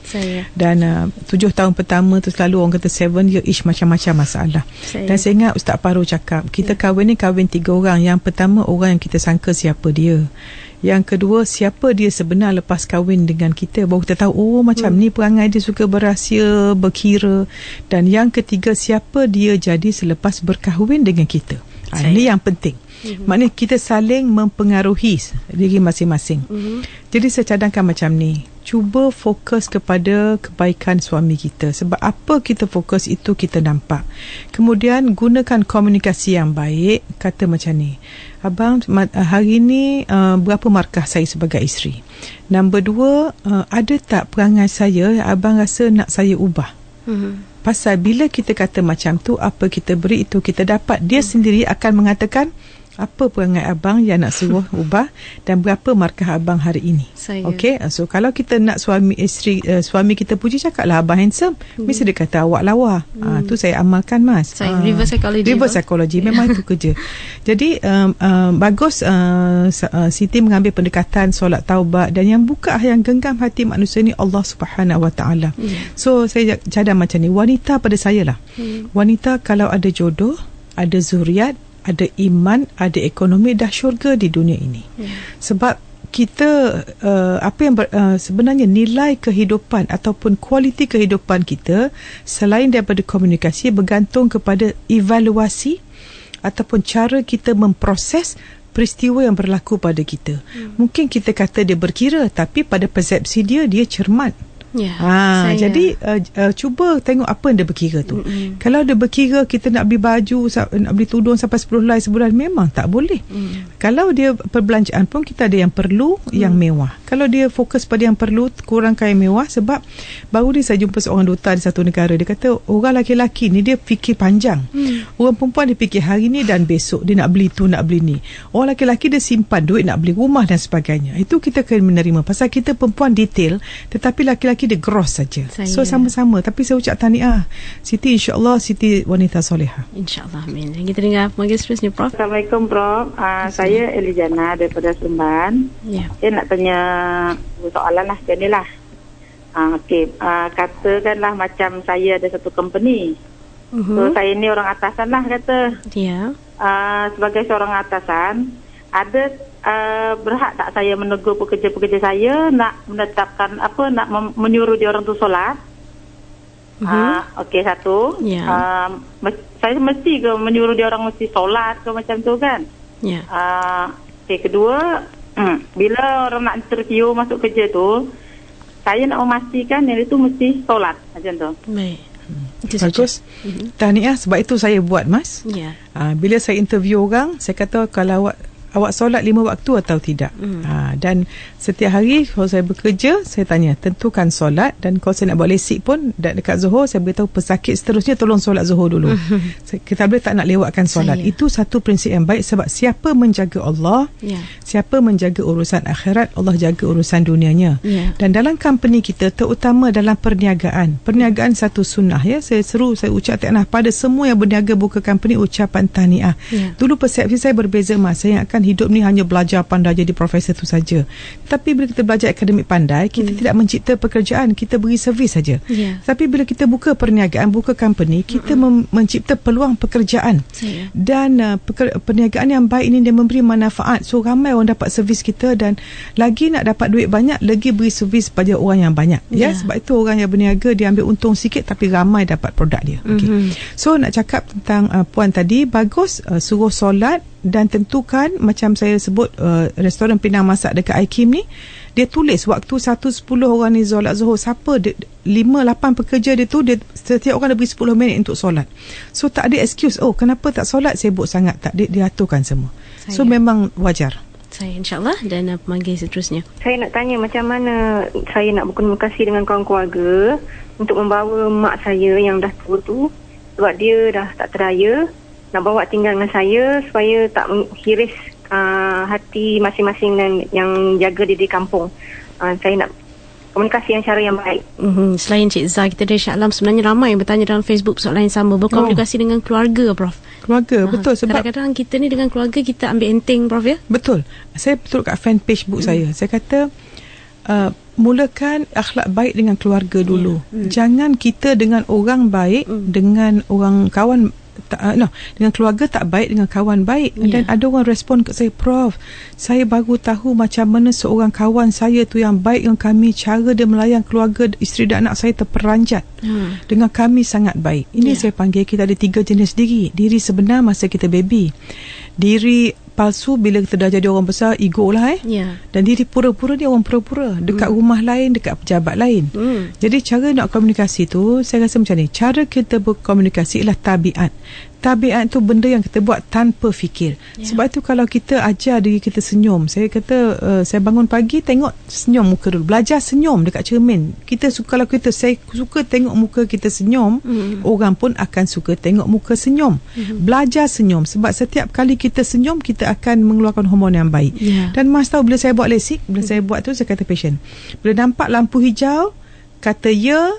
Dan 7 tahun pertama tu selalu orang kata 7 year each, macam-macam masalah. Dan saya ingat Ustaz Paru cakap, kita kahwin ni kahwin 3 orang. Yang pertama, orang yang kita sangka siapa dia. Yang kedua, siapa dia sebenar lepas kahwin dengan kita. Baru kita tahu, macam ni perangai dia, suka berahsia, berkira. Dan yang ketiga, siapa dia jadi selepas berkahwin dengan kita. Ini yang penting. Maknanya kita saling mempengaruhi diri masing-masing. Jadi saya cadangkan macam ni, cuba fokus kepada kebaikan suami kita. Sebab apa kita fokus itu kita nampak. Kemudian gunakan komunikasi yang baik. Kata macam ni, abang hari ni berapa markah saya sebagai isteri? Nombor 2, ada tak perangai saya yang abang rasa nak saya ubah? Pasal bila kita kata macam tu, apa kita beri itu kita dapat. Dia sendiri akan mengatakan apa perangai abang yang nak suruh ubah dan berapa markah abang hari ini. Okey, so kalau kita nak suami kita puji, cakaplah abang handsome. Mesti dia kata awak lawa. Tu saya amalkan, Mas. Reverse psychology. Memang itu kerja. Jadi bagus Siti mengambil pendekatan solat taubat, dan yang buka yang genggam hati manusia ni Allah Subhanahu Wa Taala. So saya cadang macam ni, wanita pada saya lah. Wanita kalau ada jodoh, ada zuriat, ada iman, ada ekonomi, dah syurga di dunia ini. Sebab kita apa yang sebenarnya nilai kehidupan ataupun kualiti kehidupan kita selain daripada komunikasi bergantung kepada evaluasi ataupun cara kita memproses peristiwa yang berlaku pada kita. Mungkin kita kata dia berkira, tapi pada persepsi dia cermat. Jadi cuba tengok apa yang dia berkira tu. Kalau dia berkira kita nak beli baju, nak beli tudung sampai 10 helai sebulan, memang tak boleh. Kalau dia perbelanjaan pun kita ada yang perlu, yang mewah. Kalau dia fokus pada yang perlu, kurangkan yang mewah. Sebab baru ni saya jumpa seorang duta di satu negara, dia kata orang laki-laki ni dia fikir panjang. Orang perempuan dia fikir hari ni dan besok dia nak beli tu, nak beli ni. Orang laki-laki dia simpan duit nak beli rumah dan sebagainya. Itu kita kena menerima. Pasal kita perempuan detail, tetapi laki-laki dia gross saja. So sama-sama. Tapi saya ucap tahniah Siti, insya-Allah Siti wanita soleha. Insya-Allah, amin. Kita dengar panggil seterusnya, Prof. Assalamualaikum, Prof. Saya Elijana daripada Seremban. Saya nak tanya soalan lah macam ni lah. Katakanlah macam saya ada satu company. So saya ni orang atasan lah kata. Sebagai seorang atasan, ada berhak tak saya menegur pekerja-pekerja saya nak menetapkan nak menyuruh dia orang tu solat? Okey, satu. Saya mesti ke menyuruh dia orang mesti solat ke macam tu kan? Okey, kedua, bila orang nak interview masuk kerja tu, saya nak memastikan yang itu mesti solat macam tu. Baik. Bagus. Tahniah, sebab itu saya buat, Mas. Bila saya interview orang, saya kata kalau awak solat 5 waktu atau tidak. Dan setiap hari kalau saya bekerja, saya tanya, tentukan solat. Dan kalau saya nak buat lesik pun dekat Zuhur, saya beritahu pesakit seterusnya tolong solat Zuhur dulu. Kita boleh tak nak lewatkan solat. Itu satu prinsip yang baik. Sebab siapa menjaga Allah, siapa menjaga urusan akhirat, Allah jaga urusan dunianya. Dan dalam company kita, terutama dalam perniagaan satu sunnah, saya saya ucap tahniah pada semua yang berniaga buka company, ucapan tahniah. Dulu persepsi saya berbeza, Mas. Saya akan hidup ni hanya belajar pandai jadi profesor tu saja. Tapi bila kita belajar akademik pandai, kita tidak mencipta pekerjaan, kita beri servis saja. Tapi bila kita buka perniagaan, buka company, kita mencipta peluang pekerjaan. Dan perniagaan yang baik ini dia memberi manfaat. So ramai orang dapat servis kita, dan lagi nak dapat duit banyak, lagi beri servis pada orang yang banyak. Sebab itu orang yang berniaga dia ambil untung sikit tapi ramai dapat produk dia. So nak cakap tentang puan tadi, bagus suruh solat. Dan tentukan, macam saya sebut restoran Penang Masak dekat IKIM ni, dia tulis waktu 1-10 orang ni solat Zuhur. Siapa 5-8 pekerja dia tu, setiap orang dah beri 10 minit untuk solat. So tak ada excuse, kenapa tak solat, sibuk sangat. Tak, dia aturkan semua. So memang wajar. Saya insya-Allah. Dan pemanggil seterusnya, saya nak tanya macam mana saya nak berkomunikasi dengan kawan keluarga untuk membawa mak saya yang dah tua tu, sebab dia dah tak teraya, nak bawa tinggal dengan saya supaya tak menghiris hati masing-masing yang jaga di kampung. Saya nak komunikasi yang cara yang baik. Selain Cik Zah, kita dari Shah Alam, sebenarnya ramai yang bertanya dalam Facebook soalan yang sama, berkomunikasi dengan keluarga, Prof. Keluarga, betul. Sebab kadang-kadang kita ni dengan keluarga kita ambil enteng, Prof, ya? Betul. Saya betul kat fan page book saya kata mulakan akhlak baik dengan keluarga dulu. Jangan kita dengan orang baik, dengan orang kawan dengan keluarga tak baik, dengan kawan baik. Dan ada orang respon kat saya, Prof, saya baru tahu macam mana seorang kawan saya tu yang baik dengan kami, cara dia melayan keluarga, isteri dan anak saya terperanjat dengan kami sangat baik. Ini saya panggil, kita ada 3 jenis diri. Diri sebenar masa kita baby, diri palsu bila kita dah jadi orang besar, ego lah dan diri pura-pura ni orang pura-pura dekat rumah lain, dekat pejabat lain. Jadi cara nak komunikasi tu, saya rasa macam ni, cara kita berkomunikasi ialah tabiat. Tabiat tu benda yang kita buat tanpa fikir. Sebab tu kalau kita ajar diri kita senyum, saya kata saya bangun pagi tengok senyum muka dulu, belajar senyum dekat cermin. Kita suka, kalau saya suka tengok muka kita senyum, orang pun akan suka tengok muka senyum. Belajar senyum, sebab setiap kali kita senyum kita akan mengeluarkan hormon yang baik. Dan Mas tahu, bila saya buat lasik, bila saya buat tu, saya kata patient, bila nampak lampu hijau, kata ya,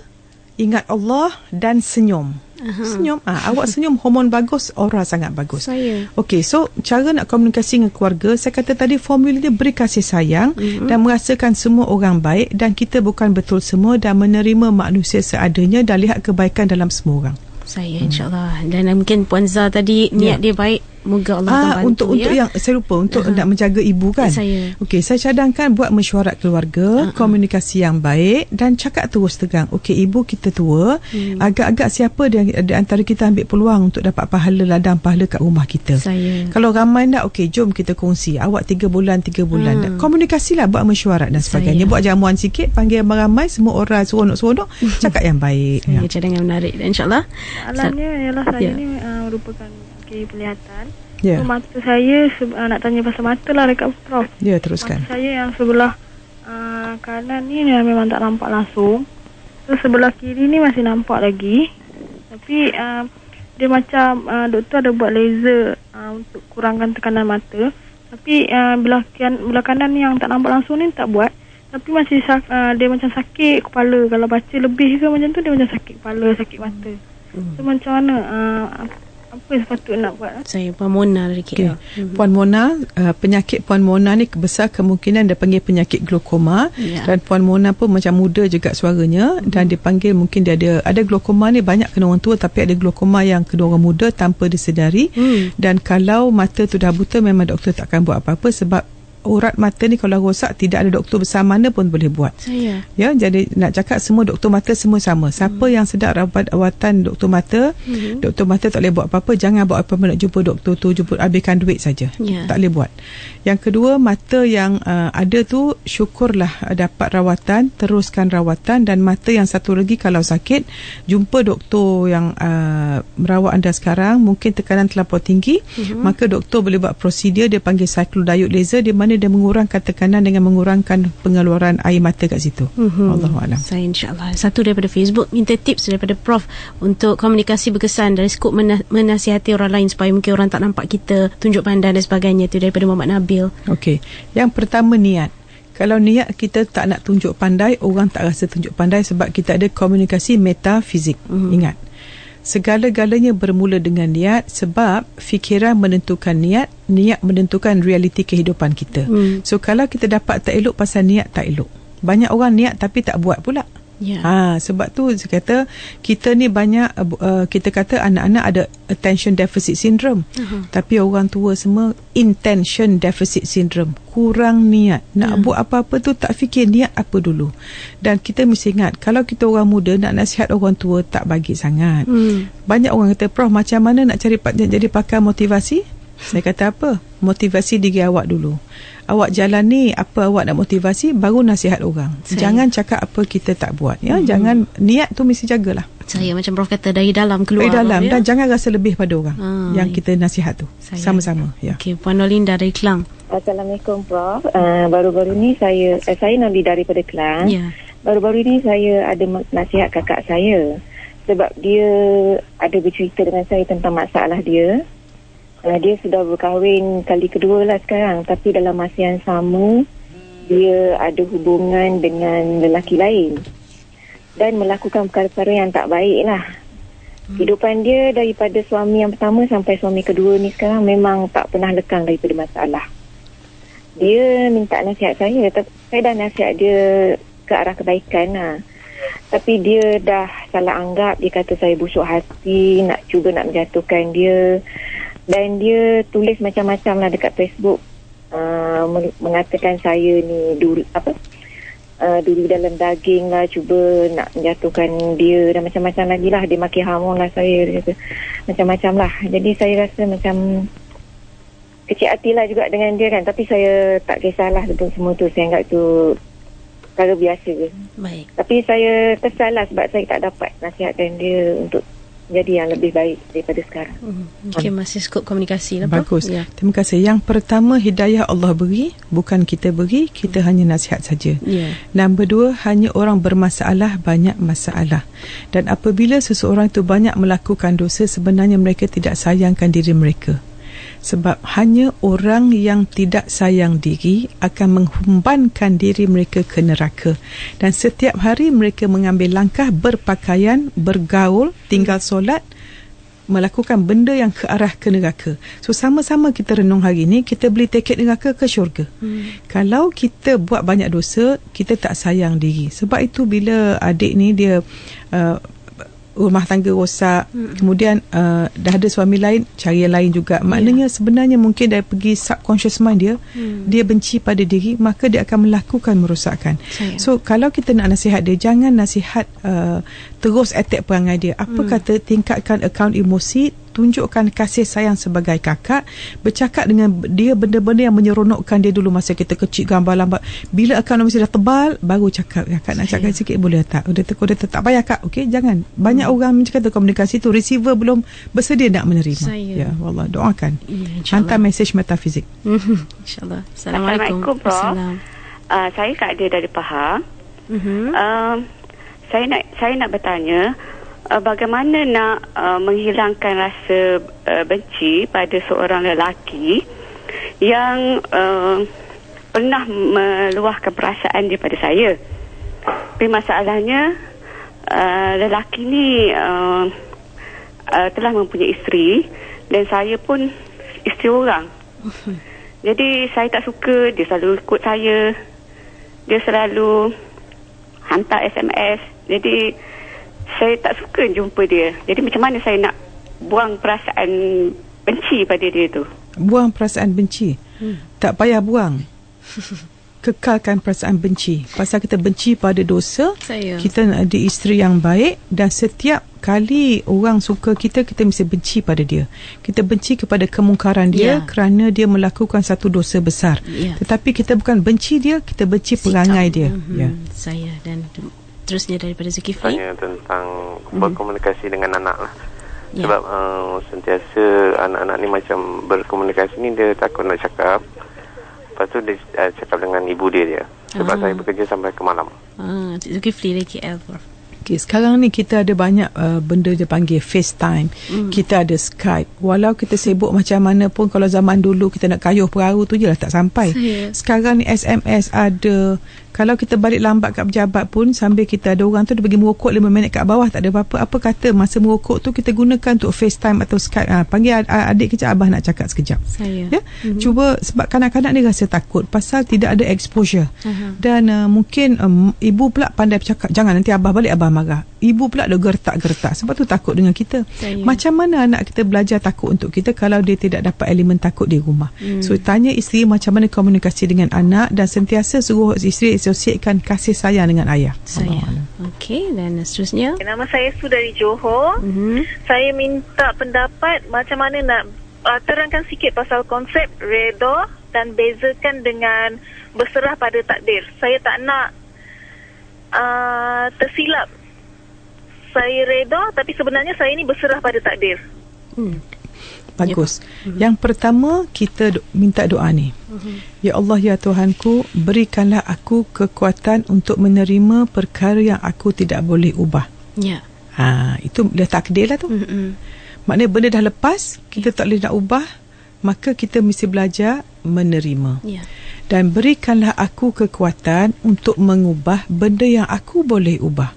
ingat Allah dan senyum. Senyum, awak senyum, hormon bagus, aura sangat bagus. Okey, so cara nak komunikasi dengan keluarga, saya kata tadi formula dia beri kasih sayang dan merasakan semua orang baik, dan kita bukan betul semua, dan menerima manusia seadanya dan lihat kebaikan dalam semua orang. InsyaAllah. Dan mungkin Puan Zah tadi niat dia baik, moga Allah akan bantu. Untuk yang saya lupa, untuk nak menjaga ibu kan. Okey, saya cadangkan buat mesyuarat keluarga, komunikasi yang baik, dan cakap terus terang. Okey, ibu kita tua, agak-agak siapa di antara kita ambil peluang untuk dapat pahala, ladang pahala kat rumah kita. Kalau ramai nak, okey, jom kita kongsi, awak 3 bulan. Komunikasilah, buat mesyuarat dan sebagainya. Buat jamuan sikit, panggil ramai, semua orang seronok-seronok, cakap yang baik. Cadangan menarik. Dan insyaAllah soalannya ialah saya ni merupakan penglihatan. So, mata saya nak tanya pasal mata lah dekat Prof. Teruskan. Mata saya yang sebelah kanan ni memang tak nampak langsung. So sebelah kiri ni masih nampak lagi. Tapi dia macam doktor ada buat laser untuk kurangkan tekanan mata. Tapi belah kanan ni yang tak nampak langsung ni tak buat. Tapi masih dia macam sakit kepala. Kalau baca lebih ke macam tu, dia macam sakit kepala, sakit mata. So macam mana, apa yang sepatutnya nak buat? Saya Puan Mona dari KL. Puan Mona, penyakit Puan Mona ni besar kemungkinan dia panggil penyakit glaukoma. Dan Puan Mona pun macam muda juga suaranya, dan dipanggil mungkin dia ada glaukoma ni banyak kena orang tua, tapi ada glaukoma yang kena orang muda tanpa disedari. Dan kalau mata tu dah buta, memang doktor tak akan buat apa-apa, sebab urat mata ni kalau rosak, tidak ada doktor besar mana pun boleh buat. Jadi nak cakap semua doktor mata semua sama. Siapa yang sedar rawatan doktor mata, doktor mata tak boleh buat apa-apa. Jangan buat apa-apa nak jumpa doktor tu, habiskan duit saja. Tak boleh buat. Yang kedua, mata yang ada tu syukurlah dapat rawatan, teruskan rawatan. Dan mata yang satu lagi, kalau sakit, jumpa doktor yang merawat anda sekarang, mungkin tekanan terlampau tinggi, maka doktor boleh buat prosedur, dia panggil cyclodiode laser, di mana dia mengurangkan tekanan dengan mengurangkan pengeluaran air mata kat situ. Allahuakbar. Saya insyaAllah. Satu daripada Facebook, minta tips daripada Prof untuk komunikasi berkesan dari skop menasihati orang lain supaya mungkin orang tak nampak kita tunjuk pandang dan sebagainya. Itu daripada Muhammad Nabil. Okey, yang pertama niat. Kalau niat kita tak nak tunjuk pandai, orang tak rasa tunjuk pandai, sebab kita ada komunikasi metafizik. Ingat, segala-galanya bermula dengan niat, sebab fikiran menentukan niat menentukan realiti kehidupan kita. So kalau kita dapat tak elok pasal niat tak elok. Banyak orang niat tapi tak buat pula. Sebab tu saya kata kita ni banyak kita kata anak-anak ada attention deficit syndrome, tapi orang tua semua intention deficit syndrome, kurang niat. Nak buat apa-apa tu tak fikir niat apa dulu. Dan kita mesti ingat, kalau kita orang muda nak nasihat orang tua tak bagi sangat. Banyak orang kata, Prof, macam mana nak jadi pakar motivasi? Saya kata apa? Motivasi diri awak dulu. Awak jalan ni, apa awak nak motivasi, baru nasihat orang. Jangan cakap apa kita tak buat. Jangan, niat tu mesti jagalah. Saya macam Prof kata, dari dalam keluar. Dari dalam, dan jangan rasa lebih pada orang yang kita nasihat tu. Sama-sama. Okey, Puan Nolinda dari Kelang. Assalamualaikum Prof. Baru-baru ni saya Noli daripada Kelang. Baru-baru ni saya ada nasihat kakak saya, sebab dia ada bercerita dengan saya tentang masalah dia. Dia sudah berkahwin kali kedua lah sekarang, tapi dalam masa yang sama dia ada hubungan dengan lelaki lain dan melakukan perkara-perkara yang tak baik lah. Kehidupan dia daripada suami yang pertama sampai suami kedua ni sekarang memang tak pernah lekang daripada masalah. Dia minta nasihat saya, saya dah nasihat dia ke arah kebaikan lah. Tapi dia dah salah anggap. Dia kata saya busuk hati, nak menjatuhkan dia. Dan dia tulis macam-macam lah dekat Facebook, mengatakan saya ni dulu dalam daging lah, cuba nak menjatuhkan dia dan macam-macam lagi lah. Dia maki hamun lah saya, dia kata macam-macam lah. Jadi saya rasa macam kecil hati lah juga dengan dia kan. Tapi saya tak kisahlah semua tu. Saya anggap tu perkara biasa je. Baik. Tapi saya kesal lah sebab saya tak dapat nasihatkan dia untuk jadi yang lebih baik daripada sekarang. Okey, masih skop komunikasi lah. Bagus. Ya. Terima kasih. Yang pertama, hidayah Allah beri, bukan kita beri, kita hanya nasihat saja. Ya. Nombor 2, hanya orang bermasalah banyak masalah. Dan apabila seseorang itu banyak melakukan dosa, sebenarnya mereka tidak sayangkan diri mereka. Sebab hanya orang yang tidak sayang diri akan menghumbankan diri mereka ke neraka. Dan setiap hari mereka mengambil langkah berpakaian, bergaul, tinggal solat, melakukan benda yang ke arah ke neraka. So sama-sama kita renung hari ini, kita beli tiket neraka ke syurga. Kalau kita buat banyak dosa, kita tak sayang diri. Sebab itu bila adik ni dia rumah tangga rosak, kemudian dah ada suami lain, cari yang lain juga. Maknanya sebenarnya mungkin dari pergi subconscious mind dia, dia benci pada diri, maka dia akan melakukan merosakkan. So kalau kita nak nasihat dia, jangan nasihat terus attack perangai dia. Apa kata tingkatkan akaun emosi, tunjukkan kasih sayang sebagai kakak, bercakap dengan dia benda-benda yang menyeronokkan dia dulu masa kita kecil, gambar lambat. Bila akaun emosi dah tebal, baru cakap, kakak nak cakap sikit boleh tak? Udah tak payah kak, okey, jangan. Banyak orang mencakap komunikasi tu, receiver belum bersedia nak menerima. Ya, wallah, doakan. Hantar mesej metafizik. InsyaAllah. Assalamualaikum. Saya Kak Dia dari Pahang. Saya nak bertanya, bagaimana nak menghilangkan rasa benci pada seorang lelaki yang pernah meluahkan perasaan dia pada saya. Tapi masalahnya lelaki ni telah mempunyai isteri dan saya pun isteri orang. Jadi saya tak suka, dia selalu ikut saya, dia selalu hantar SMS. Jadi saya tak suka jumpa dia. Jadi macam mana saya nak buang perasaan benci pada dia tu? Buang perasaan benci? Tak payah buang. Kekalkan perasaan benci. Pasal kita benci pada dosa, kita nak ada isteri yang baik, dan setiap kali orang suka kita, kita mesti benci pada dia. Kita benci kepada kemungkaran dia kerana dia melakukan satu dosa besar. Tetapi kita bukan benci dia, kita benci perangai dia. Saya dan terusnya daripada Zulkifli. Tanya tentang berkomunikasi dengan anak lah. Sebab sentiasa anak-anak ni macam berkomunikasi ni, dia takut nak cakap. Lepas tu dia cakap dengan ibu dia. Sebab saya bekerja sampai ke malam. Zulkifli dari KL. Okay, sekarang ni kita ada banyak benda dia panggil FaceTime. Kita ada Skype. Walau kita sibuk macam mana pun, kalau zaman dulu kita nak kayuh perahu tu je lah tak sampai. Sekarang ni SMS ada. Kalau kita balik lambat kat pejabat pun, sambil kita ada orang tu dia pergi merokok 5 minit kat bawah, tak ada apa-apa. Apa kata masa merokok tu kita gunakan untuk FaceTime atau Skype. Panggil adik kejap, abah nak cakap sekejap. Ya? Cuba, sebab kanak-kanak ni rasa takut pasal tidak ada exposure. Dan mungkin ibu pula pandai bercakap, jangan nanti abah balik abah marah. Ibu pula dah gertak-gertak, sebab tu takut dengan kita. Macam mana anak kita belajar takut untuk kita kalau dia tidak dapat elemen takut di rumah? So tanya isteri macam mana komunikasi dengan anak, dan sentiasa suruh isteri asosiatkan kasih sayang dengan ayah. Okey, dan seterusnya. Nama saya Su dari Johor. Saya minta pendapat macam mana nak terangkan sikit pasal konsep redha dan bezakan dengan berserah pada takdir. Saya tak nak tersilap. Saya redha tapi sebenarnya saya ni berserah pada takdir. Bagus. Yang pertama, kita minta doa ni. Ya Allah, ya Tuhanku, berikanlah aku kekuatan untuk menerima perkara yang aku tidak boleh ubah. Itu dah takdir lah tu. Maknanya benda dah lepas, kita tak boleh nak ubah, maka kita mesti belajar menerima. Dan berikanlah aku kekuatan untuk mengubah benda yang aku boleh ubah.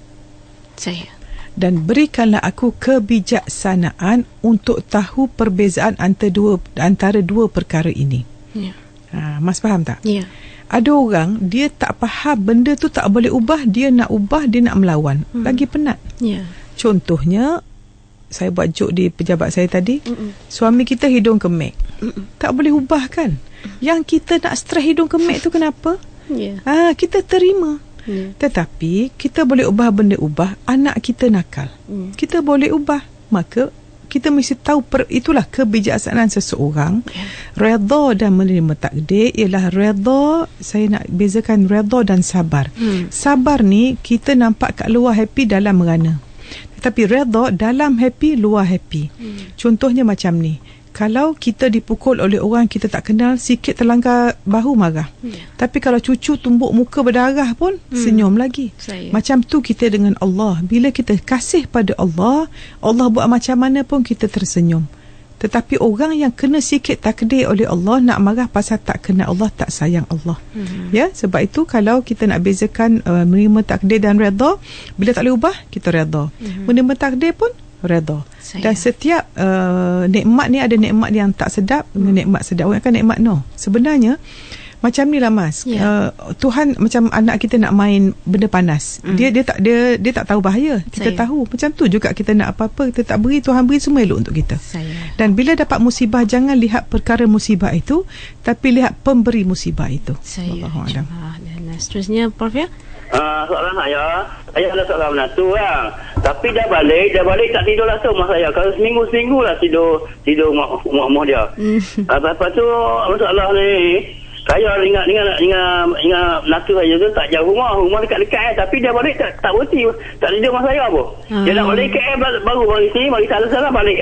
Dan berikanlah aku kebijaksanaan untuk tahu perbezaan antara dua perkara ini. Mas faham tak? Ada orang dia tak faham benda tu tak boleh ubah, dia nak ubah, dia nak melawan. Lagi penat. Contohnya, saya buat joke di pejabat saya tadi, suami kita hidung kemek. Tak boleh ubah kan? Yang kita nak stres hidung kemek tu kenapa? Kita terima. Tetapi kita boleh ubah benda ubah. Anak kita nakal, kita boleh ubah. Maka kita mesti tahu itulah kebijaksanaan seseorang. Redha dan menerima takdir ialah redha. Saya nak bezakan redha dan sabar. Sabar ni kita nampak kat luar happy, dalam merana. Tetapi redha dalam happy, luar happy. Contohnya macam ni, kalau kita dipukul oleh orang kita tak kenal, sikit terlanggar bahu marah. Tapi kalau cucu tumbuk muka berdarah pun senyum lagi. Macam tu kita dengan Allah. Bila kita kasih pada Allah, Allah buat macam mana pun kita tersenyum. Tetapi orang yang kena sikit takdir oleh Allah, nak marah pasal tak kena Allah, tak sayang Allah. Ya, sebab itu kalau kita nak bezakan menerima takdir dan redha, bila tak boleh ubah, kita redha. Menerima takdir pun redha. Dan setiap nikmat ni ada nikmat yang tak sedap dengan nikmat sedap. Orang kan nikmat sebenarnya macam ni lah Mas. Tuhan macam anak kita nak main benda panas. Dia tak tahu bahaya. Kita tahu. Macam tu juga kita nak apa-apa kita tak beri, Tuhan beri semua elok untuk kita. Dan bila dapat musibah, jangan lihat perkara musibah itu, tapi lihat pemberi musibah itu. Allahuakbar. Dan seterusnya Prof ya. Soalan saya ada soalan menantu lah. Tapi dah balik tak tidur langsung rumah saya. Kalau seminggu lah tidur rumah dia. Lepas tu masalah ni, saya ingat menantu saya tu tak jauh rumah dekat-dekat tapi dia balik tak berhenti, tak tidur rumah saya apa. Dia nak balik KL baru balik sini, bagi salah balik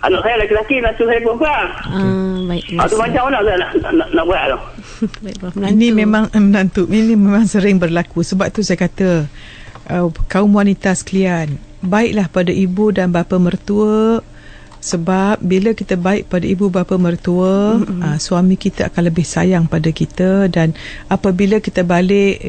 anak saya lelaki, menantu saya perempuan. Baik. Tu macam mana saya nak buat tu? Ini memang menantu, ini memang sering berlaku. Sebab tu saya kata kaum wanita sekalian, baiklah pada ibu dan bapa mertua. Sebab bila kita baik pada ibu bapa mertua, suami kita akan lebih sayang pada kita. Dan apabila kita balik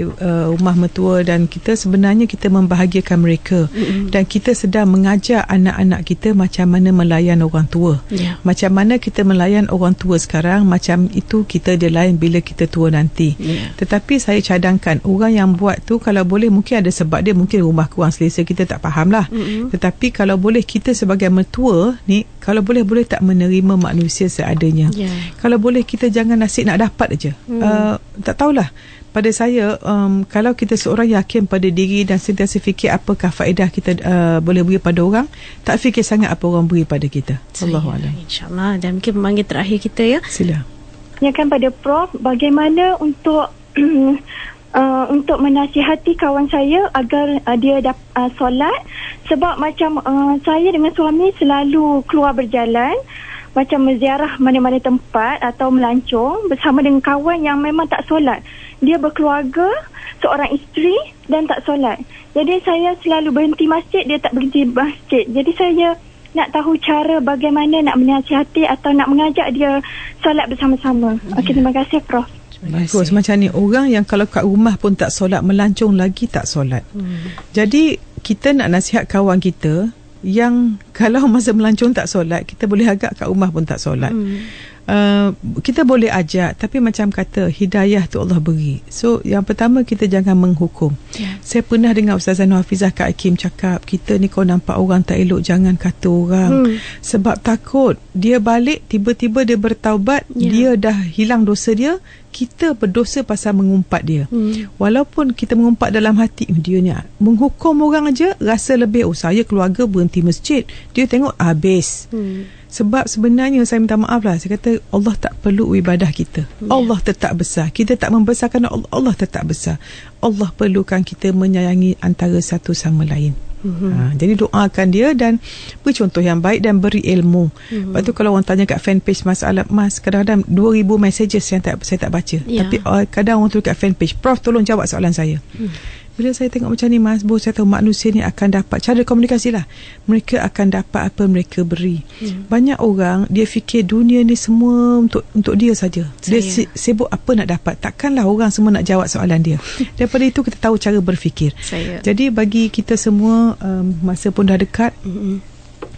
rumah mertua dan kita sebenarnya kita membahagiakan mereka, dan kita sedang mengajar anak-anak kita macam mana melayan orang tua. Macam mana kita melayan orang tua sekarang, macam itu kita dia lain bila kita tua nanti. Tetapi saya cadangkan orang yang buat tu kalau boleh, mungkin ada sebab dia, mungkin rumah kurang selesa, kita tak faham lah. Tetapi kalau boleh kita sebagai mertua ni, kalau boleh tak menerima manusia seadanya. Kalau boleh kita jangan nasib nak dapat aja. Tak tahulah. Pada saya kalau kita seorang yakin pada diri dan sentiasa fikir apakah faedah kita boleh beri pada orang, tak fikir sangat apa orang beri pada kita. Allahuakbar. InsyaAllah. Dan mungkin pemanggil terakhir kita ya. Sila. Tanyakan pada Prof, bagaimana untuk untuk menasihati kawan saya agar dia solat. Sebab macam saya dengan suami selalu keluar berjalan, macam menziarah mana-mana tempat atau melancong bersama dengan kawan yang memang tak solat. Dia berkeluarga, seorang isteri dan tak solat. Jadi saya selalu berhenti masjid, dia tak berhenti masjid. Jadi saya nak tahu cara bagaimana nak menasihati atau nak mengajak dia solat bersama-sama. Okey, terima kasih Prof. Bagus. Macam ni, orang yang kalau kat rumah pun tak solat, melancong lagi tak solat. Jadi kita nak nasihat kawan kita yang kalau masa melancong tak solat, kita boleh agak kat rumah pun tak solat. Kita boleh ajak, tapi macam kata hidayah tu Allah beri. So yang pertama, kita jangan menghukum. Saya pernah dengar Ustazah Nur Hafizah Kak Hakim cakap, kita ni kau nampak orang tak elok, jangan kata orang. Sebab takut dia balik tiba-tiba dia bertaubat, dia dah hilang dosa dia, kita berdosa pasal mengumpat dia. Walaupun kita mengumpat dalam hati, dia ni menghukum orang aja, rasa lebih, saya keluarga berhenti masjid, dia tengok habis. Sebab sebenarnya saya minta maaf lah, saya kata Allah tak perlu ibadah kita. Allah tetap besar. Kita tak membesarkan Allah, Allah tetap besar. Allah perlukan kita menyayangi antara satu sama lain. Jadi doakan dia dan beri contoh yang baik dan beri ilmu. Lepas tu kalau orang tanya kat fanpage masalah, Mas, kadang-kadang 2,000 messages saya tak baca. Tapi kadang orang tulis kat fanpage, Prof tolong jawab soalan saya. Bila saya tengok macam ni, Mas, baru saya tahu manusia ni akan dapat cara komunikasi lah. Mereka akan dapat apa mereka beri. Banyak orang dia fikir dunia ni semua untuk dia saja. Dia sibuk apa nak dapat. Takkanlah orang semua nak jawab soalan dia. Daripada itu kita tahu cara berfikir. Jadi bagi kita semua, masa pun dah dekat,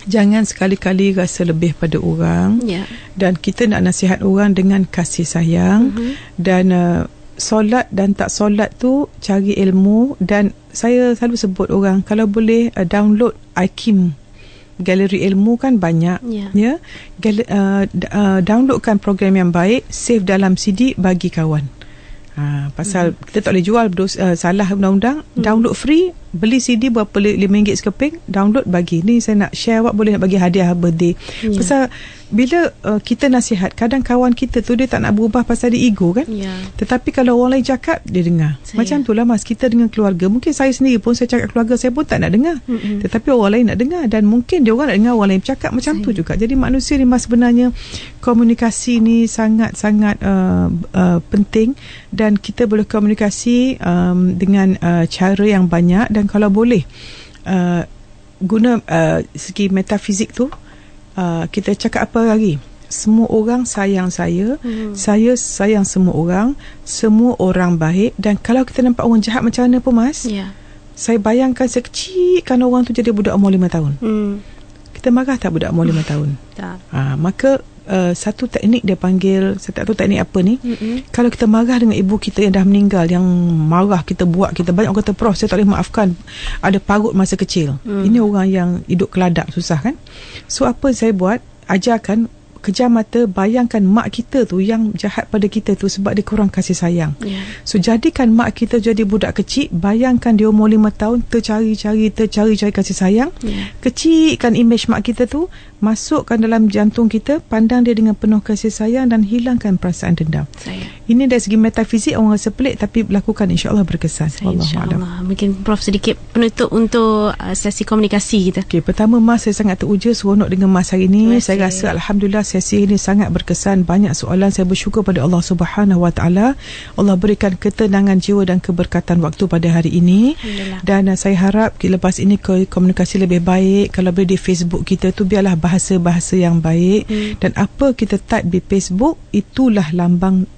jangan sekali-kali rasa lebih pada orang. Dan kita nak nasihat orang dengan kasih sayang. Dan solat dan tak solat tu cari ilmu. Dan saya selalu sebut orang, kalau boleh download iKim, galeri ilmu kan banyak, ya. Downloadkan program yang baik, save dalam CD, bagi kawan. Pasal kita tak boleh jual salah undang-undang. Download free, beli CD berapa, RM5 sekeping, download, bagi. Ni saya nak share, awak boleh nak bagi hadiah birthday. Pasal bila kita nasihat, kadang kawan kita tu dia tak nak berubah pasal dia ego kan. Tetapi kalau orang lain cakap, dia dengar. Macam tu lah Mas, kita dengan keluarga, mungkin saya sendiri pun, saya cakap keluarga saya pun tak nak dengar, tetapi orang lain nak dengar. Dan mungkin dia orang nak dengar orang lain bercakap macam tu juga. Jadi manusia ni Mas, sebenarnya komunikasi ni sangat-sangat penting. Dan kita boleh komunikasi dengan cara yang banyak. Dan kalau boleh guna segi metafizik tu, kita cakap apa lagi, semua orang sayang saya, saya sayang semua orang baik. Dan kalau kita nampak orang jahat macam mana pun Mas, saya bayangkan sekecilkan orang tu jadi budak umur 5 tahun. Kita marah tak budak umur 5 tahun? Tak. Maka satu teknik dia panggil, saya tak tahu teknik apa ni, kalau kita marah dengan ibu kita yang dah meninggal, yang marah kita buat, kita banyak orang kata, Prof, saya tak boleh maafkan, ada parut masa kecil. Ini orang yang hidup keladak, susah kan. So apa saya buat, ajarkan kejam mata, bayangkan mak kita tu yang jahat pada kita tu sebab dia kurang kasih sayang. So jadikan mak kita jadi budak kecil, bayangkan dia umur 5 tahun, tercari-cari kasih sayang. Kecilkan image mak kita tu, masukkan dalam jantung kita, pandang dia dengan penuh kasih sayang dan hilangkan perasaan dendam. Ini dari segi metafizik orang rasa pelik, tapi lakukan, insya-Allah berkesan. InsyaAllah. Mungkin Prof sedikit penutup untuk sesi komunikasi kita. Okey, pertama Mas, saya sangat teruja seronok dengan Mas hari ini. Saya rasa alhamdulillah sesi ini sangat berkesan. Banyak soalan, saya bersyukur pada Allah Subhanahu Wa Taala. Allah berikan ketenangan jiwa dan keberkatan waktu pada hari ini. Dan saya harap lepas ini komunikasi lebih baik. Kalau boleh di Facebook kita tu biarlah bahasa-bahasa yang baik. Dan apa kita type di Facebook, itulah lambang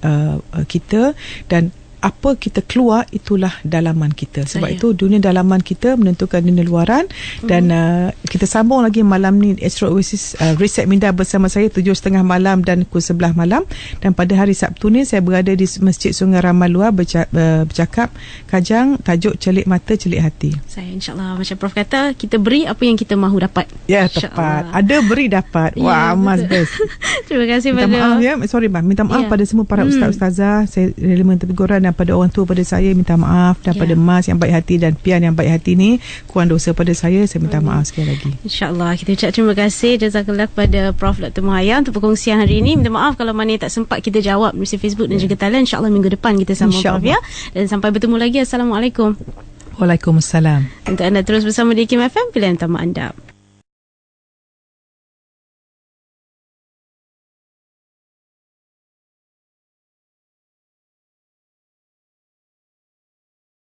kita, dan apa kita keluar, itulah dalaman kita. Sebab itu dunia dalaman kita menentukan dunia luaran. Dan kita sambung lagi malam ni Astro Oasis Reset Minda bersama saya 7.30 malam dan pukul 11 malam. Dan pada hari Sabtu ni saya berada di Masjid Sungai Ramalua bercakap kajang tajuk Celik Mata Celik Hati. Saya insyaAllah, macam Prof kata, kita beri apa yang kita mahu dapat. Ya, tepat. Ada beri dapat. Wah, Mas best. Terima kasih minta maaf ya. Sorry Bang, minta maaf pada semua para ustaz-ustazah. Saya rela minta teguran, dan pada orang tua pada saya minta maaf, dan pada Mas yang baik hati dan Pian yang baik hati ni kurang dosa pada saya minta maaf sekali lagi. InsyaAllah kita ucap terima kasih jazakallah kepada Prof Dr. Muhayya untuk perkongsian hari ini. Minta maaf kalau mana tak sempat kita jawab di Facebook dan juga talian. InsyaAllah minggu depan kita sambung Prof ya. Dan sampai bertemu lagi. Assalamualaikum. Waalaikumsalam. Untuk anda terus bersama di Kim FM, pilihan utama anda.